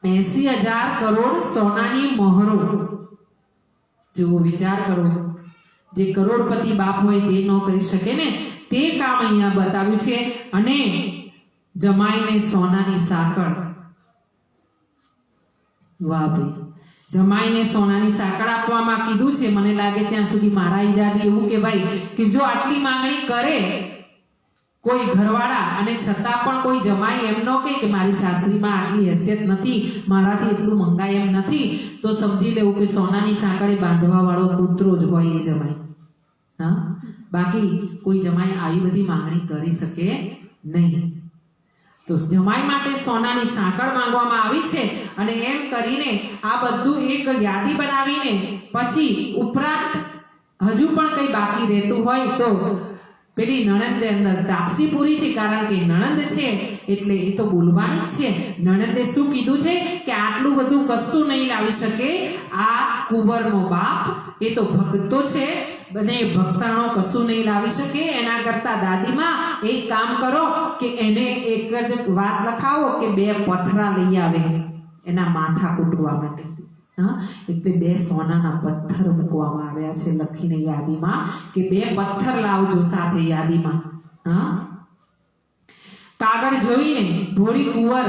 80,000 કરોડ સોનાની મહોરો. જો વિચાર કરો, જે કરોડપતિ બાપ હોય તે ન કરી શકે ને તે કામ અહીંયા બતાવ્યું છે. અને જમાઈને સોનાની સાંકળ. વાહ ભાઈ, જમાઈને સોનાની સાંકળ આપવામાં કીધું છે. મને લાગે ત્યાં સુધી મારા ઈરાદે એવું કહેવાય કે જો આટલી માંગણી કરે કોઈ ઘરવાળા અને છતાં પણ કોઈ જમાઈ એમ ન કહે કે મારી સાસરીમાં આટલી હેસિયત નથી, મારાથી એટલું મંગાય એમ નથી, તો સમજી લેવું કે સોનાની સાંકળે બાંધવા વાળો કૂતરો જ હોય એ જમાઈ. હા, બાકી કોઈ જમાઈ આવી બધી માંગણી કરી શકે નહીં. તો જમાઈ માટે સોનાની સાંકળ માંગવામાં આવી છે. અને એમ કરીને આ બધું એક યાદી બનાવીને પછી ઉપરાંત હજુ પણ કંઈ બાકી રહેતું હોય તો પેલી નણંદે અંદર તાપસી પૂરી છે, કારણ કે નણંદ છે એટલે એ તો બોલવાની જ છે. નણંદે શું કીધું છે કે આટલું બધું કશું નહીં લાવી શકે આ કુંવરનો બાપ, એ તો ભક્તો છે અને ભક્તાણો કશું નહીં લાવી શકે. એના કરતા દાદીમાં એક કામ કરો કે એને એક જ વાત લખાવો કે 2 પથરા લઈ આવે એના માથા કૂટવા માટે. હા, એટલે 2 સોનાના પથ્થર મૂકવામાં આવ્યા છે લખીને યાદીમાં કે 2 પથ્થર લાવજો સાથે યાદીમાં. હા, કાગળ જોઈને ભોળી કુંવર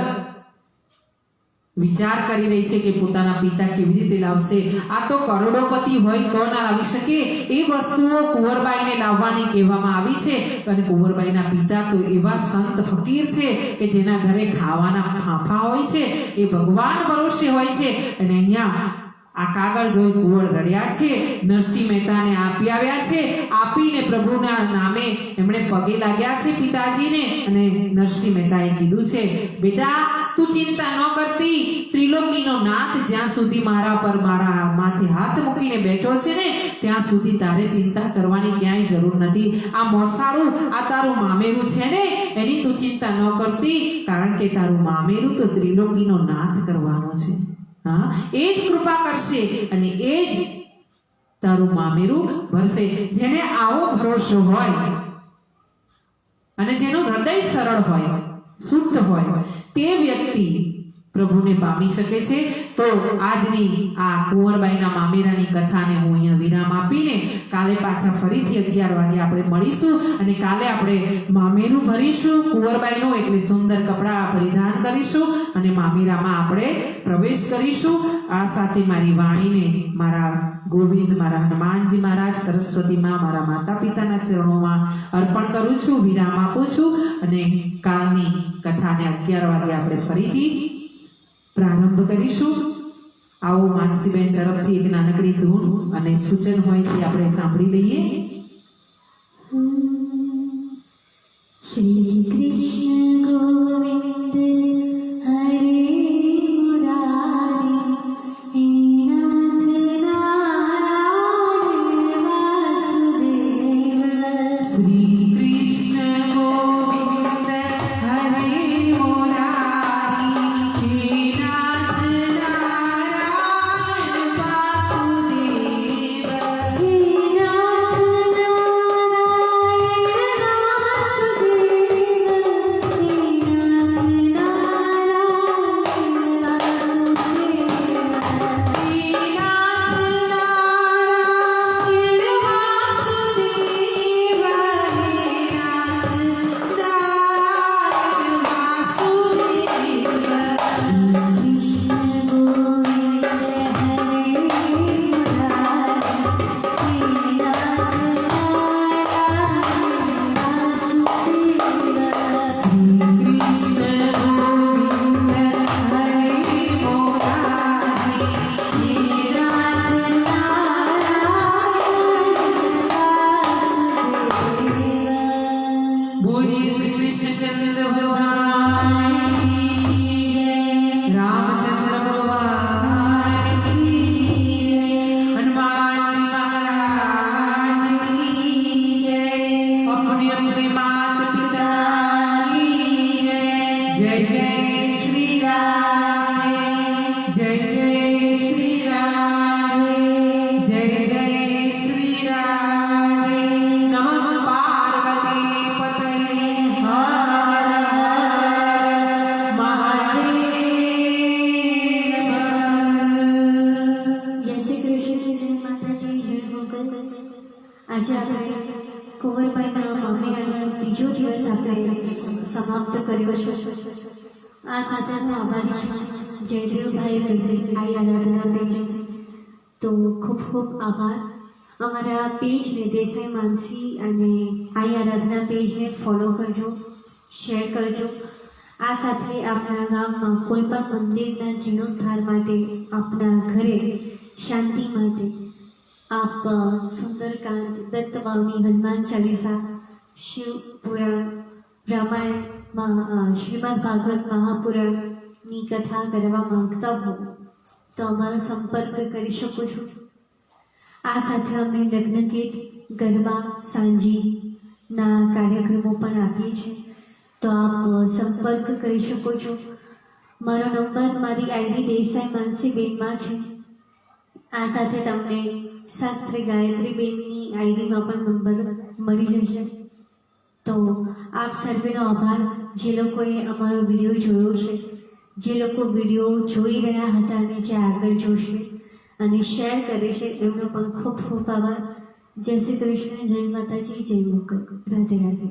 વિચાર કરી રહી છે કે પોતાના પિતા કેવી રીતે લાવશે. આ તો કરોડોપતિ હોય તો ના લાવી શકે. એ વસ્તુઓ કુંવરબાઈને લાવવાની કહેવામાં આવી છે. અને કુંવરબાઈના પિતા તો એવા સંત ફકીર છે કે જેના ઘરે ખાવાના ફાંફા હોય છે, એ ભગવાન ભરોસે હોય છે. અને અહીંયા આ કાગળ જોઈ કુંવર રડ્યા છે. નરસિંહ મહેતાને આપી આવ્યા છે. આપીને પ્રભુના નામે એમણે પગે લાગ્યા છે પિતાજીને. અને નરસિંહ મહેતાએ કીધું છે, બેટા તું ચિંતા ન કરતી, ત્રિલોકીનો નાથ જ્યાં સુધી મારા પર મારા માથે હાથ મૂકીને બેઠો છે ને ત્યાં સુધી તારે ચિંતા કરવાની ક્યાંય જરૂર નથી. આ મોસાળું, આ તારું મામેરું છે ને, એની તું ચિંતા ન કરતી, કારણ કે તારું મામેરું તો ત્રિલોકીનો નાથ કરવાનો છે. હા, એ જ કૃપા કરશે અને એ જ તારું મામેરું ભરશે. જેને આવો ભરોસો હોય અને જેનું હૃદય સરળ હોય, શુદ્ધ હોય, તે વ્યક્તિ પ્રભુને પામી શકે છે. તો આજની આ કુંવરબાઈના મામેરાની કથાને હું અહીંયા વિરામ આપીને કાલે પાછા ફરીથી 11 વાગે આપણે મળીશું અને કાલે આપણે મામેરું ભરીશું કુંવરબાઈનું. એટલે સુંદર કપડાં પરિધાન કરીશું અને મામેરામાં આપણે પ્રવેશ કરીશું. આ સાથે મારી વાણીને મારા ગોવિંદ, મારા હનુમાનજી મહારાજ, સરસ્વતી માં, મારા માતા પિતાના ચરણોમાં અર્પણ કરું છું, વિરામ આપું છું. અને કાલની કથાને 11 વાગે આપણે ફરીથી પ્રારંભ કરીશું. આવો માનસીબેન તરફથી એક નાનકડી ધૂન અને સૂચન હોય તે આપણે સાંભળી લઈએ. શ્રી કૃષ્ણ ગોવિંદ હરે મુરારી, હે નાથ નારાયણ વાસુદેવ. શ્રી કૃષ્ણ ગોવિંદ હરે મુરારી, હે નાથ નારાયણ વાસુદેવ. હે નાથ નારાયણ આજે આપણે કુંવરબાઈના મામેરાનો બીજો દિવસ આપણે સમાપ્ત કર્યો છે. આ સાથે હું આભારી છું જયદેવભાઈ કરી આઈ આરાધના પેજ, તો ખૂબ ખૂબ આભાર. અમારા પેજને દેસાઈ માનસી અને આઈ આરાધના પેજને ફોલો કરજો, શેર કરજો. આ સાથે આપણા ગામમાં કોઈ પણ મંદિરના જીર્ણોદ્ધાર માટે, આપણા ઘરે શાંતિ માટે આપ સુંદરકાંડ, દત્તવાવની હનુમાન ચાલીસા, શિવ પુરાણ, રામાયણ, શ્રીમદ ભાગવત મહાપુરાણની કથા કરવા માંગતા હો તો અમારો સંપર્ક કરી શકો છો. આ સાથે અમે લગ્ન ગીત, ગરબા, સાંજીના કાર્યક્રમો પણ આપીએ છીએ, તો આપ સંપર્ક કરી શકો છો. મારો નંબર મારી આઈડી દેસાઈ માનસી બેનમાં છે. આ સાથે તમને શાસ્ત્રી ગાયત્રી બેનની આઈડીમાં પણ નંબર મળી જશે. તો આપ સર્વેનો આભાર, જે લોકોએ અમારો વિડીયો જોયો છે, જે લોકો વિડીયો જોઈ રહ્યા હતા અને જે આગળ જોશે અને શેર કરે છે, એમનો પણ ખૂબ ખૂબ આભાર. જય શ્રી કૃષ્ણ, જય માતાજી, જય મુકર, રાધે રાધે.